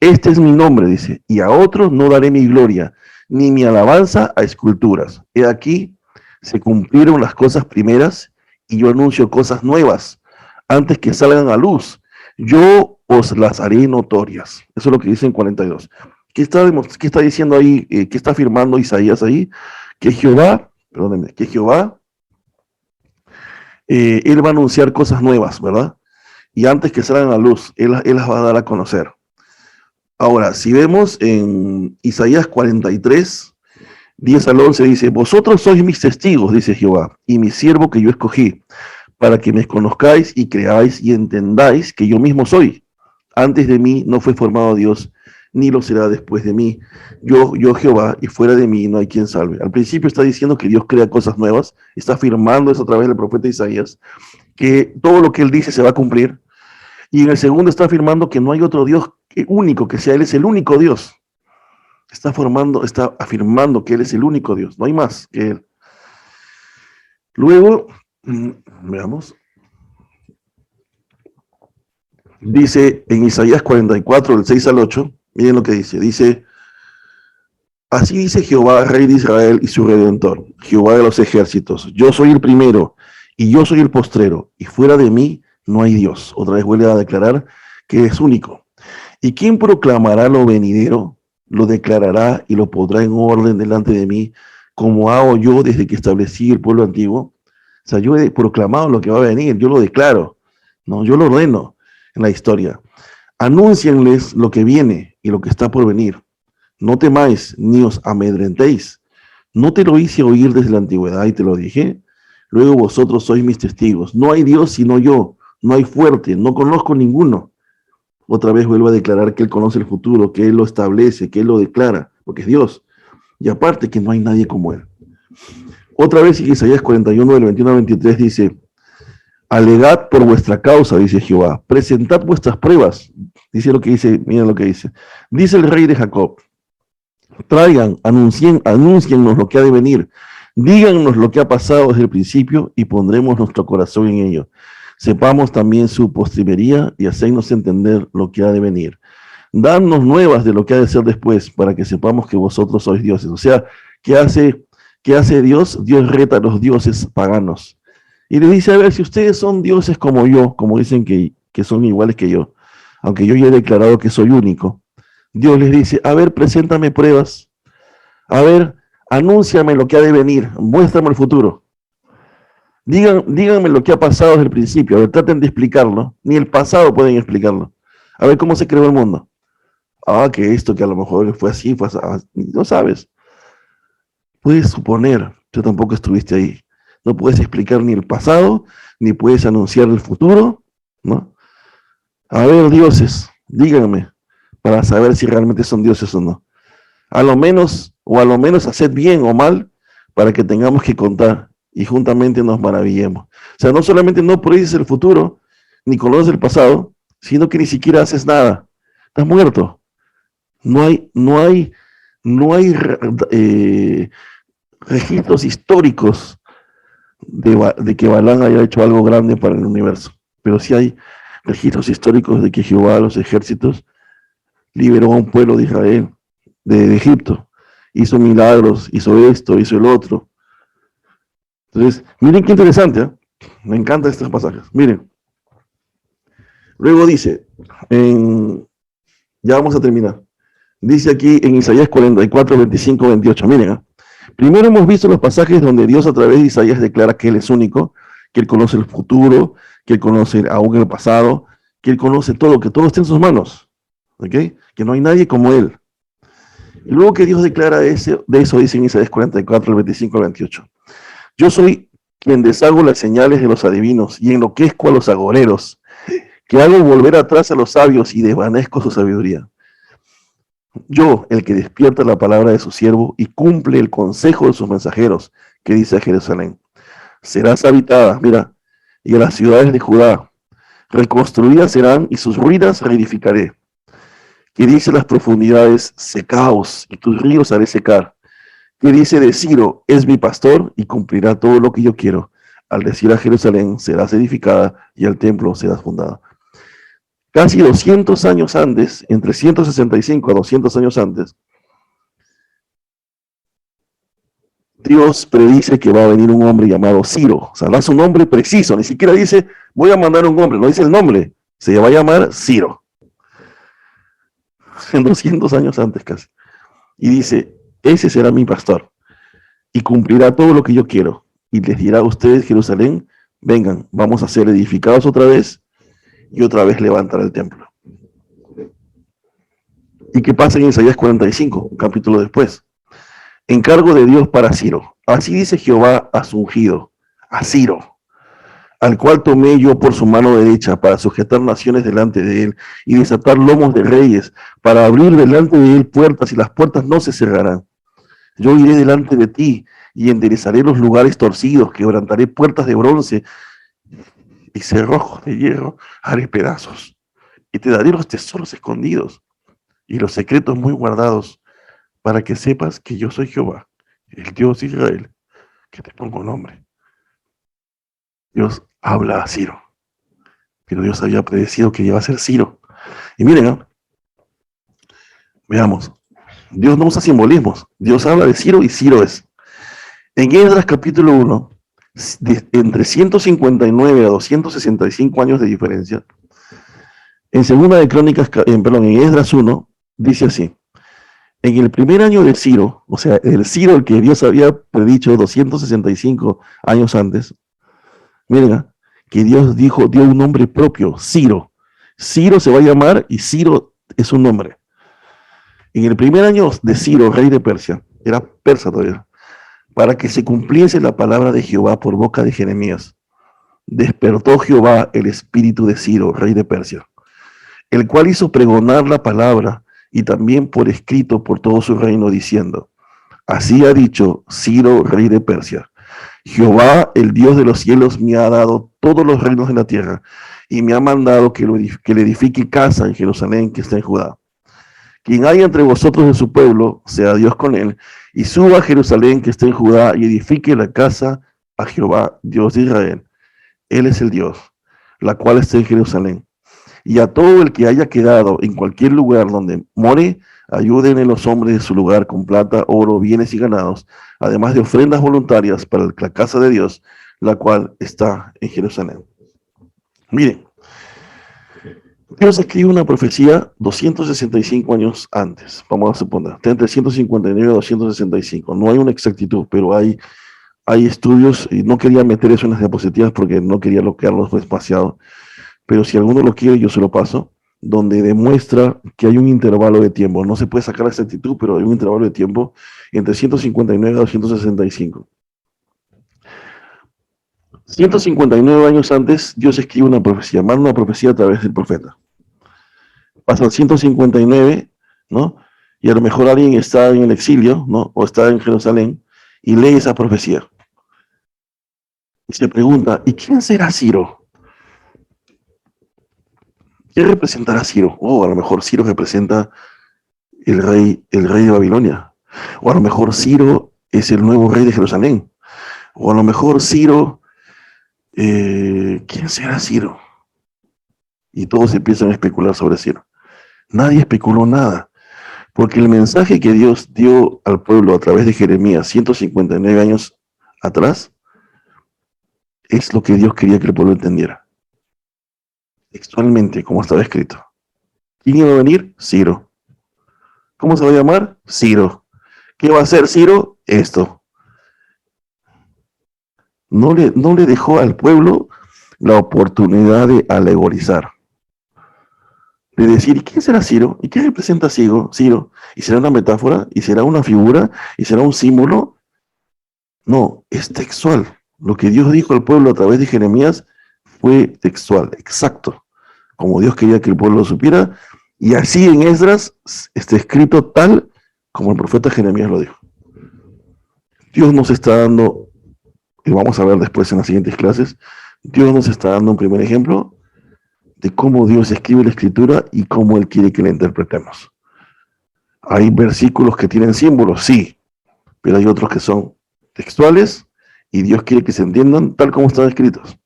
Speaker 1: Este es mi nombre, dice, y a otros no daré mi gloria, ni mi alabanza a esculturas. He aquí, se cumplieron las cosas primeras, y yo anuncio cosas nuevas, antes que salgan a luz. Yo os las haré notorias. Eso es lo que dice en 42. ¿Qué está diciendo ahí? ¿Qué está afirmando Isaías ahí? Que Jehová, perdónenme, que Jehová, él va a anunciar cosas nuevas, ¿verdad? Y antes que salgan a luz, él las va a dar a conocer. Ahora, si vemos en Isaías 43, 10 al 11, dice, vosotros sois mis testigos, dice Jehová, y mi siervo que yo escogí, para que me conozcáis y creáis y entendáis que yo mismo soy. Antes de mí no fue formado Dios, ni lo será después de mí. Yo Jehová, y fuera de mí no hay quien salve. Al principio está diciendo que Dios crea cosas nuevas, está afirmando eso a través del profeta Isaías, que todo lo que él dice se va a cumplir. Y en el segundo está afirmando que no hay otro Dios único, que sea Él es el único Dios. Está afirmando que Él es el único Dios, no hay más que Él. Luego, veamos, dice en Isaías 44, del 6 al 8, miren lo que dice, así dice Jehová, Rey de Israel y su Redentor, Jehová de los ejércitos, yo soy el primero y yo soy el postrero, y fuera de mí no hay Dios. Otra vez vuelve a declarar que es único. ¿Y quién proclamará lo venidero? Lo declarará y lo pondrá en orden delante de mí, como hago yo desde que establecí el pueblo antiguo. O sea, yo he proclamado lo que va a venir, yo lo declaro, ¿no? Yo lo ordeno en la historia. Anúncienles lo que viene y lo que está por venir. No temáis ni os amedrentéis. No te lo hice oír desde la antigüedad y te lo dije. Luego vosotros sois mis testigos. No hay Dios sino yo. No hay fuerte, no conozco ninguno. Otra vez vuelvo a declarar que Él conoce el futuro, que Él lo establece, que Él lo declara, porque es Dios. Y aparte que no hay nadie como Él. Otra vez en Isaías 41, del 21 al 23 dice, alegad por vuestra causa, dice Jehová, presentad vuestras pruebas. Dice lo que dice, miren lo que dice. Dice el rey de Jacob, traigan, anúncienos lo que ha de venir, díganos lo que ha pasado desde el principio y pondremos nuestro corazón en ello. Sepamos también su postrimería y hacednos entender lo que ha de venir. Dadnos nuevas de lo que ha de ser después, para que sepamos que vosotros sois dioses. O sea, ¿qué hace Dios? Dios reta a los dioses paganos. Y le dice, a ver, si ustedes son dioses como yo, como dicen que son iguales que yo, aunque yo ya he declarado que soy único, Dios les dice, a ver, preséntame pruebas. A ver, anúnciame lo que ha de venir, muéstrame el futuro. Díganme lo que ha pasado desde el principio. A ver, traten de explicarlo. Ni el pasado pueden explicarlo. A ver cómo se creó el mundo. Ah, que esto, que a lo mejor fue así, no sabes. Puedes suponer, tú tampoco estuviste ahí. No puedes explicar ni el pasado, ni puedes anunciar el futuro, ¿no? A ver, dioses, díganme, para saber si realmente son dioses o no. A lo menos haced bien o mal, para que tengamos que contar y juntamente nos maravillemos. O sea, no solamente no predices el futuro, ni conoces el pasado, sino que ni siquiera haces nada. Estás muerto. No hay registros históricos de que Balaam haya hecho algo grande para el universo. Pero sí hay registros históricos de que Jehová de los ejércitos liberó a un pueblo de Israel, de Egipto. Hizo milagros, hizo esto, hizo el otro. Entonces, miren qué interesante, ¿eh? Me encantan estos pasajes. Miren. Luego dice, ya vamos a terminar. Dice aquí en Isaías 44, 25, 28. Miren, ¿eh? Primero hemos visto los pasajes donde Dios a través de Isaías declara que Él es único, que Él conoce el futuro, que Él conoce aún el pasado, que Él conoce todo, que todo está en sus manos. ¿Ok? Que no hay nadie como Él. Y luego que Dios declara de eso dice en Isaías 44, 25 al 28. Yo soy quien deshago las señales de los adivinos y enloquezco a los agoreros, que hago volver atrás a los sabios y desvanezco su sabiduría. Yo, el que despierta la palabra de su siervo y cumple el consejo de sus mensajeros, que dice a Jerusalén, serás habitada, mira, y a las ciudades de Judá, reconstruidas serán y sus ruinas reedificaré. Que dice las profundidades, secaos, y tus ríos haré secar. Que dice de Ciro, es mi pastor y cumplirá todo lo que yo quiero. Al decir a Jerusalén, serás edificada y al templo serás fundada. casi 200 años antes, entre 165 a 200 años antes, Dios predice que va a venir un hombre llamado Ciro. O sea, da su nombre preciso, ni siquiera dice, voy a mandar un hombre, no dice el nombre, se va a llamar Ciro. En 200 años antes casi. Y dice, ese será mi pastor, y cumplirá todo lo que yo quiero. Y les dirá a ustedes, Jerusalén, vengan, vamos a ser edificados otra vez, y otra vez levantar el templo. ¿Y qué pasa en Isaías 45, un capítulo después? Encargo de Dios para Ciro. Así dice Jehová a su ungido, a Ciro, al cual tomé yo por su mano derecha para sujetar naciones delante de él y desatar lomos de reyes, para abrir delante de él puertas y las puertas no se cerrarán. Yo iré delante de ti y enderezaré los lugares torcidos, quebrantaré puertas de bronce y cerrojos de hierro haré pedazos. Y te daré los tesoros escondidos y los secretos muy guardados, para que sepas que yo soy Jehová, el Dios de Israel, que te pongo nombre. Dios habla a Ciro, pero Dios había predecido que iba a ser Ciro. Y miren, veamos, Dios no usa simbolismos, Dios habla de Ciro y Ciro es. En Esdras capítulo 1, entre 159 a 265 años de diferencia, en Segunda de Crónicas, en Esdras 1, dice así: en el primer año de Ciro, o sea, el Ciro el que Dios había predicho 265 años antes, miren, que Dios dio un nombre propio, Ciro. Ciro se va a llamar y Ciro es un nombre. En el primer año de Ciro, rey de Persia, era persa todavía, para que se cumpliese la palabra de Jehová por boca de Jeremías, despertó Jehová el espíritu de Ciro, rey de Persia, el cual hizo pregonar la palabra y también por escrito por todo su reino, diciendo: así ha dicho Ciro, rey de Persia: Jehová, el Dios de los cielos, me ha dado todos los reinos de la tierra, y me ha mandado que le edifique casa en Jerusalén, que está en Judá. Quien haya entre vosotros de su pueblo, sea Dios con él, y suba a Jerusalén, que está en Judá, y edifique la casa a Jehová, Dios de Israel. Él es el Dios, la cual está en Jerusalén. Y a todo el que haya quedado en cualquier lugar donde more, ayúdenle los hombres de su lugar con plata, oro, bienes y ganados, además de ofrendas voluntarias para la casa de Dios, la cual está en Jerusalén. Miren, Dios escribe una profecía 265 años antes, vamos a suponer, está entre 159 y 265. No hay una exactitud, pero hay estudios, y no quería meter eso en las diapositivas porque no quería bloquearlos demasiado, pero si alguno lo quiere, yo se lo paso, donde demuestra que hay un intervalo de tiempo. No se puede sacar la exactitud, pero hay un intervalo de tiempo entre 159 a 265. 159 años antes, Dios escribe una profecía, manda una profecía a través del profeta. Pasan 159, ¿no? Y a lo mejor alguien está en el exilio, ¿no? O está en Jerusalén y lee esa profecía. Y se pregunta, ¿y quién será Ciro? ¿Qué representará Ciro? A lo mejor Ciro representa el rey de Babilonia. O a lo mejor Ciro es el nuevo rey de Jerusalén. O a lo mejor Ciro, ¿quién será Ciro? Y todos empiezan a especular sobre Ciro. Nadie especuló nada, porque el mensaje que Dios dio al pueblo a través de Jeremías 159 años atrás es lo que Dios quería que el pueblo entendiera. Textualmente, como estaba escrito. ¿Quién iba a venir? Ciro. ¿Cómo se va a llamar? Ciro. ¿Qué va a hacer Ciro? Esto. No le dejó al pueblo la oportunidad de alegorizar. De decir, ¿y quién será Ciro? ¿Y qué representa Ciro? ¿Y será una metáfora? ¿Y será una figura? ¿Y será un símbolo? No, es textual. Lo que Dios dijo al pueblo a través de Jeremías fue textual, exacto, como Dios quería que el pueblo lo supiera, y así en Esdras está escrito tal como el profeta Jeremías lo dijo. Dios nos está dando, y vamos a ver después en las siguientes clases, Dios nos está dando un primer ejemplo de cómo Dios escribe la escritura y cómo Él quiere que la interpretemos. Hay versículos que tienen símbolos, sí, pero hay otros que son textuales y Dios quiere que se entiendan tal como están escritos.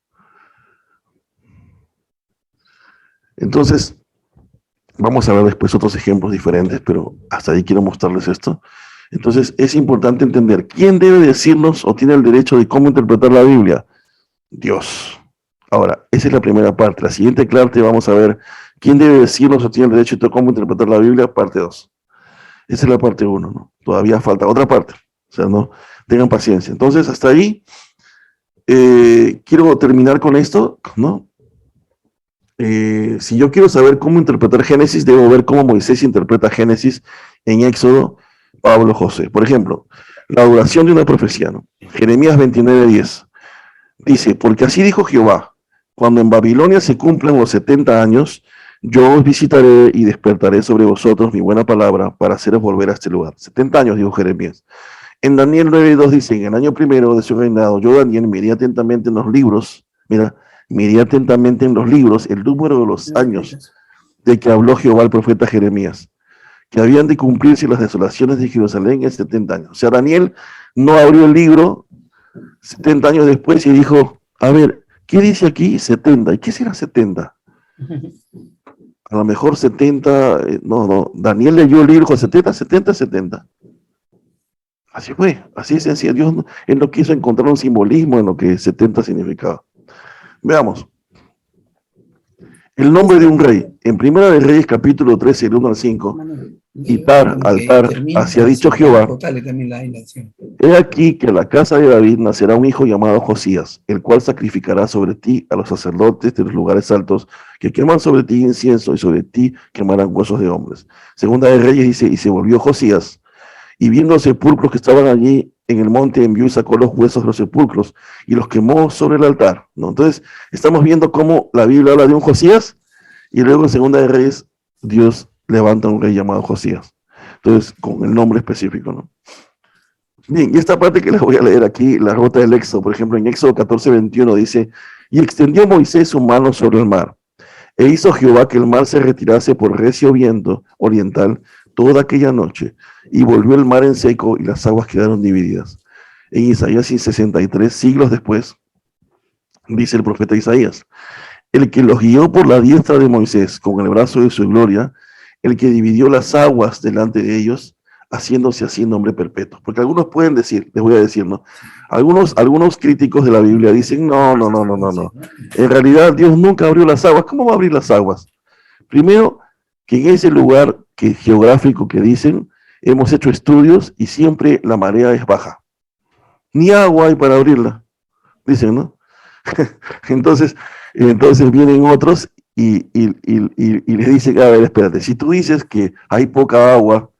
Speaker 1: Entonces, Vamos a ver después otros ejemplos diferentes, pero hasta ahí quiero mostrarles esto. Entonces, es importante entender quién debe decirnos o tiene el derecho de cómo interpretar la Biblia. Dios. Ahora, esa es la primera parte. La siguiente clase vamos a ver quién debe decirnos o tiene el derecho de cómo interpretar la Biblia, parte 2. Esa es la parte 1, ¿no? Todavía falta otra parte. O sea, no tengan paciencia. Entonces, hasta ahí, quiero terminar con esto, ¿no? Si yo quiero saber cómo interpretar Génesis, debo ver cómo Moisés interpreta Génesis en Éxodo, Pablo, José. Por ejemplo, la duración de una profecía, ¿no? Jeremías 29:10 dice, porque así dijo Jehová, cuando en Babilonia se cumplan los 70 años, yo os visitaré y despertaré sobre vosotros mi buena palabra para haceros volver a este lugar. 70 años, dijo Jeremías. En Daniel 9:2 dice, en el año primero de su reinado, yo, Daniel, miré atentamente en los libros, miré atentamente en los libros el número de los años de que habló Jehová el profeta Jeremías, que habían de cumplirse las desolaciones de Jerusalén en 70 años. O sea, Daniel no abrió el libro 70 años después y dijo, a ver, ¿qué dice aquí? 70. ¿Y qué será 70? A lo mejor 70, no, Daniel leyó el libro con 70. Así fue, así es sencillo. Dios él no quiso encontrar un simbolismo en lo que 70 significaba. Veamos. El nombre de un rey. En Primera de Reyes, capítulo 13, el 1 al 5, altar, así ha dicho Jehová. He aquí que en la casa de David nacerá un hijo llamado Josías, el cual sacrificará sobre ti a los sacerdotes de los lugares altos, que queman sobre ti incienso y sobre ti quemarán huesos de hombres. Segunda de Reyes dice, y se volvió Josías, y viendo los sepulcros que estaban allí en el monte, envió y sacó los huesos de los sepulcros y los quemó sobre el altar, ¿no? Entonces, estamos viendo cómo la Biblia habla de un Josías y luego en Segunda de Reyes, Dios levanta a un rey llamado Josías. Entonces, con el nombre específico, ¿no? Bien, y esta parte que les voy a leer aquí, la ruta del Éxodo, por ejemplo, en Éxodo 14:21 dice, y extendió Moisés su mano sobre el mar, e hizo Jehová que el mar se retirase por recio viento oriental toda aquella noche, y volvió el mar en seco y las aguas quedaron divididas. En Isaías 63, siglos después, dice el profeta Isaías, el que los guió por la diestra de Moisés con el brazo de su gloria, el que dividió las aguas delante de ellos, haciéndose así nombre perpetuo. Porque algunos pueden decir, les voy a decir, ¿no? Algunos críticos de la Biblia dicen, no. En realidad Dios nunca abrió las aguas. ¿Cómo va a abrir las aguas? Primero, que en ese lugar geográfico que dicen, hemos hecho estudios y siempre la marea es baja. Ni agua hay para abrirla, dicen, ¿no? Entonces vienen otros y les dicen, a ver, espérate, si tú dices que hay poca agua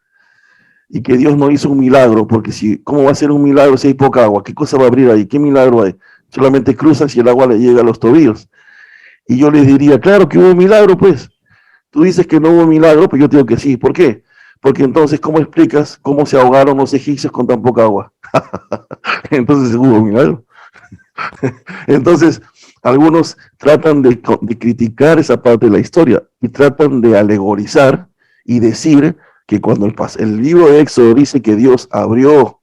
Speaker 1: y que Dios no hizo un milagro, porque ¿cómo va a ser un milagro si hay poca agua? ¿Qué cosa va a abrir ahí? ¿Qué milagro hay? Solamente cruzan si el agua le llega a los tobillos. Y yo les diría, claro que hubo un milagro, pues. Tú dices que no hubo milagro, pues yo digo que sí. ¿Por qué? Porque entonces, ¿cómo explicas cómo se ahogaron los egipcios con tan poca agua? Entonces hubo un milagro. Entonces, algunos tratan de criticar esa parte de la historia y tratan de alegorizar y decir que cuando el libro de Éxodo dice que Dios abrió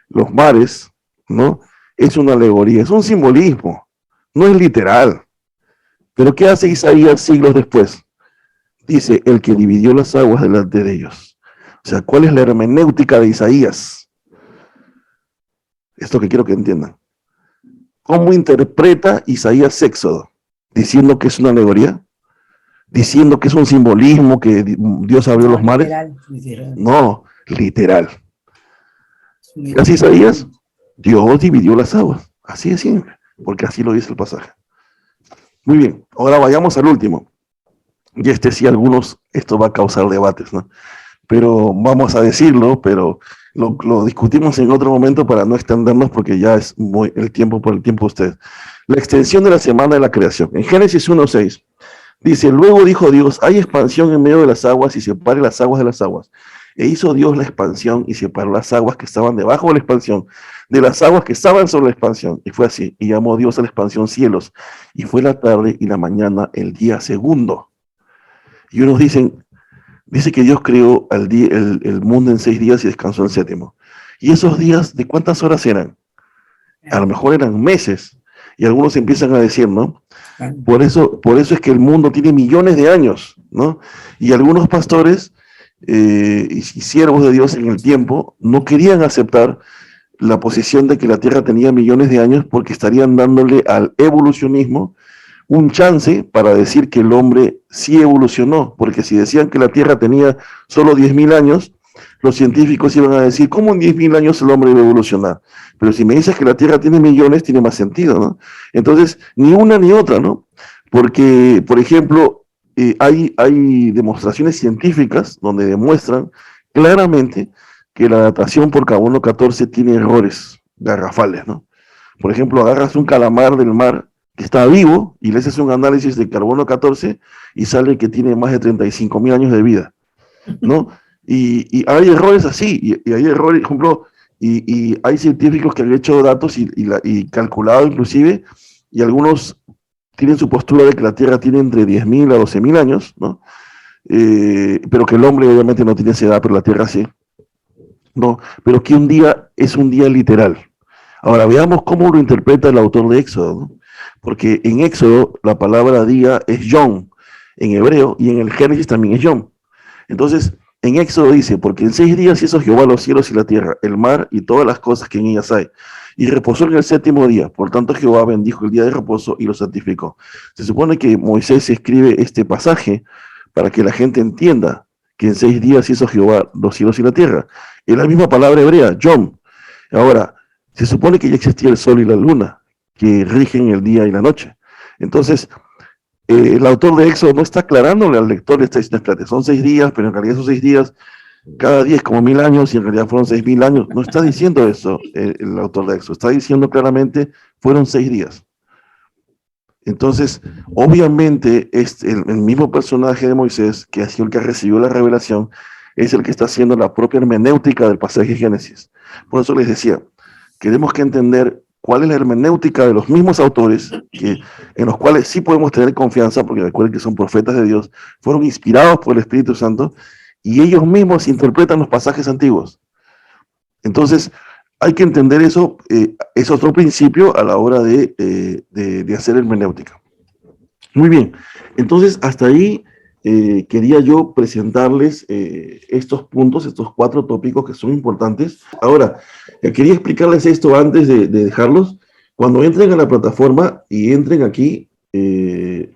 Speaker 1: los mares, ¿no? Es una alegoría, es un simbolismo, no es literal. Pero ¿qué hace Isaías siglos después? Dice, el que dividió las aguas delante de ellos. O sea, ¿cuál es la hermenéutica de Isaías? Esto que quiero que entiendan. ¿Cómo interpreta Isaías Éxodo? ¿Diciendo que es una alegoría? ¿Diciendo que es un simbolismo, que Dios abrió los mares? Literal. No, literal. ¿Qué hace Isaías? Dios dividió las aguas. Así de simple, porque así lo dice el pasaje. Muy bien, ahora vayamos al último. Y sí, esto va a causar debates, ¿no? Pero vamos a decirlo, pero lo discutimos en otro momento para no extendernos porque ya es el tiempo de ustedes. La extensión de la semana de la creación. En Génesis 1:6 dice, luego dijo Dios, hay expansión en medio de las aguas y separe las aguas de las aguas. E hizo Dios la expansión y separó las aguas que estaban debajo de la expansión de las aguas que estaban sobre la expansión. Y fue así. Y llamó Dios a la expansión cielos. Y fue la tarde y la mañana el día segundo. Y unos dice que Dios creó el mundo en 6 días y descansó el séptimo. ¿Y esos días de cuántas horas eran? A lo mejor eran meses. Y algunos empiezan a decir, ¿no? Por eso es que el mundo tiene millones de años, ¿no? Y algunos pastores y siervos de Dios en el tiempo no querían aceptar la posición de que la Tierra tenía millones de años porque estarían dándole al evolucionismo un chance para decir que el hombre sí evolucionó, porque si decían que la Tierra tenía solo 10.000 años, los científicos iban a decir, ¿cómo en 10.000 años el hombre iba a evolucionar? Pero si me dices que la Tierra tiene millones, tiene más sentido, ¿no? Entonces, ni una ni otra, ¿no? Porque, por ejemplo, hay demostraciones científicas donde demuestran claramente que la datación por carbono 14 tiene errores garrafales, ¿no? Por ejemplo, agarras un calamar del mar que está vivo y le haces un análisis de carbono 14 y sale que tiene más de 35.000 años de vida, ¿no? Y hay errores así, y hay errores, por ejemplo, y hay científicos que han hecho datos y calculado inclusive, y algunos tienen su postura de que la Tierra tiene entre 10.000 a 12.000 años, ¿no? Pero que el hombre obviamente no tiene esa edad, pero la Tierra sí, ¿no? Pero que un día es un día literal. Ahora veamos cómo lo interpreta el autor de Éxodo, ¿no? Porque en Éxodo la palabra día es yom, en hebreo, y en el Génesis también es yom. Entonces, en Éxodo dice, porque en 6 días hizo Jehová los cielos y la tierra, el mar y todas las cosas que en ellas hay, y reposó en el 7.º día. Por tanto, Jehová bendijo el día de reposo y lo santificó. Se supone que Moisés escribe este pasaje para que la gente entienda que en 6 días hizo Jehová los cielos y la tierra. Es la misma palabra hebrea, yom. Ahora, se supone que ya existía el sol y la luna, que rigen el día y la noche. Entonces, el autor de Éxodo no está aclarándole al lector, le está diciendo, espérate, son 6 días, pero en realidad son 6 días, cada día es como 1.000 años y en realidad fueron 6.000 años. No está diciendo eso el autor de Éxodo, está diciendo claramente, fueron 6 días. Entonces, obviamente, el mismo personaje de Moisés, que ha sido el que recibió la revelación, es el que está haciendo la propia hermenéutica del pasaje de Génesis. Por eso les decía, tenemos que entender cuál es la hermenéutica de los mismos autores, en los cuales sí podemos tener confianza, porque recuerden que son profetas de Dios, fueron inspirados por el Espíritu Santo, y ellos mismos interpretan los pasajes antiguos. Entonces, hay que entender eso, es otro principio a la hora de hacer hermenéutica. Muy bien, entonces hasta ahí quería yo presentarles estos puntos, estos 4 tópicos que son importantes. Ahora, quería explicarles esto antes de dejarlos. Cuando entren a la plataforma y entren aquí, que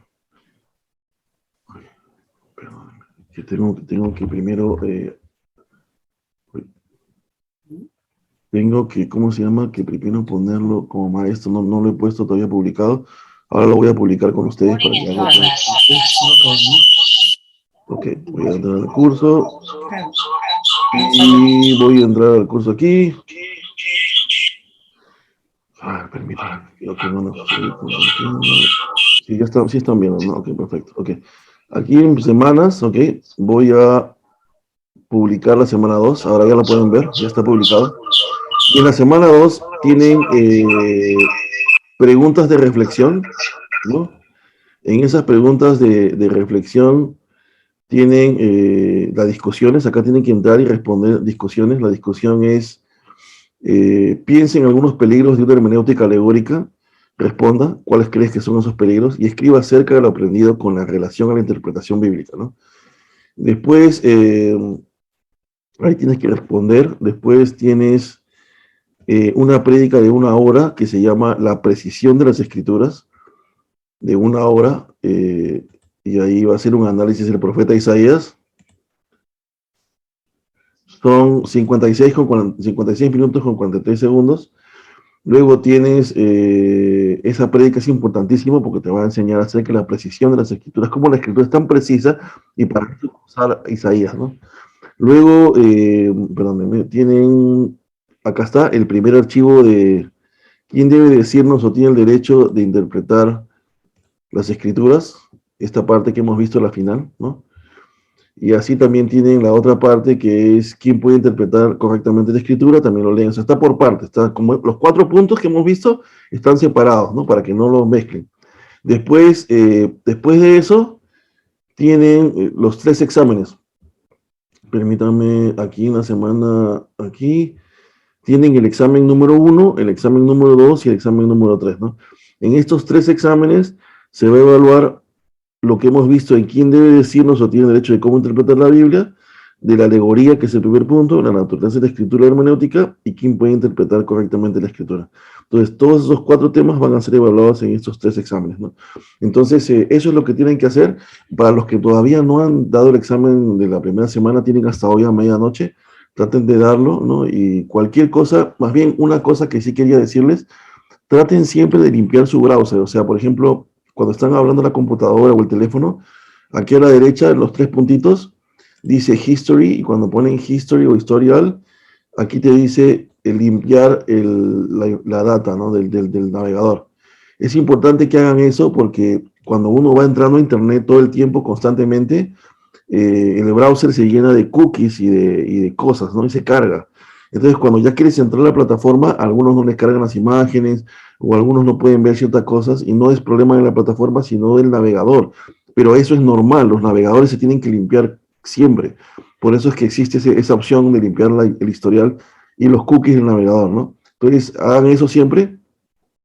Speaker 1: tengo que primero, ¿cómo se llama? Que primero ponerlo como maestro, no lo he puesto todavía publicado. Ahora lo voy a publicar con ustedes para que hagan. Ok, voy a entrar al curso. Y voy a entrar al curso aquí. Permítanme. Ok, no, sí, sí están viendo, ¿no? Ok, perfecto. Ok. Aquí en semanas, ok, voy a publicar la semana 2. Ahora ya la pueden ver, ya está publicado. Y en la semana 2 tienen preguntas de reflexión, ¿no? En esas preguntas de reflexión tienen las discusiones, acá tienen que entrar y responder discusiones. La discusión es, piensa en algunos peligros de una hermenéutica alegórica, responda cuáles crees que son esos peligros y escriba acerca de lo aprendido con la relación a la interpretación bíblica, ¿no? Después, ahí tienes que responder. Después tienes una prédica de 1 hora que se llama La precisión de las escrituras, de 1 hora, y ahí va a ser un análisis del profeta Isaías. Son 56 minutos con 43 segundos. Luego tienes esa prédica es importantísima porque te va a enseñar acerca de la precisión de las escrituras, cómo la escritura es tan precisa y para qué usar Isaías, ¿no? Luego, tienen, acá está el primer archivo de quién debe decirnos o tiene el derecho de interpretar las escrituras, esta parte que hemos visto a la final, ¿no? Y así también tienen la otra parte que es quién puede interpretar correctamente la escritura, también lo leen. O sea, está por parte, está como los 4 puntos que hemos visto están separados, ¿no? Para que no los mezclen. Después de eso, tienen los 3 exámenes. Permítanme, aquí en la semana, aquí, tienen el examen número 1, el examen número 2 y el examen número 3, ¿no? En estos 3 exámenes se va a evaluar lo que hemos visto en quién debe decirnos o tiene derecho de cómo interpretar la Biblia, de la alegoría, que es el primer punto, la naturaleza de la escritura hermenéutica, y quién puede interpretar correctamente la escritura. Entonces, todos esos 4 temas van a ser evaluados en estos 3 exámenes, ¿no? Entonces, eso es lo que tienen que hacer. Para los que todavía no han dado el examen de la primera semana, tienen hasta hoy a medianoche, traten de darlo, ¿no? Y cualquier cosa, más bien una cosa que sí quería decirles, traten siempre de limpiar su browser. O sea, por ejemplo, cuando están hablando la computadora o el teléfono, aquí a la derecha, los 3 puntitos, dice History, y cuando ponen History o Historial, aquí te dice limpiar la data, ¿no? del navegador. Es importante que hagan eso porque cuando uno va entrando a Internet todo el tiempo, constantemente, el browser se llena de cookies y de cosas, ¿no? Y se carga. Entonces, cuando ya quieres entrar a la plataforma, algunos no les cargan las imágenes o algunos no pueden ver ciertas cosas y no es problema de la plataforma, sino del navegador. Pero eso es normal, los navegadores se tienen que limpiar siempre. Por eso es que existe esa opción de limpiar el historial y los cookies del navegador, ¿no? Entonces, hagan eso siempre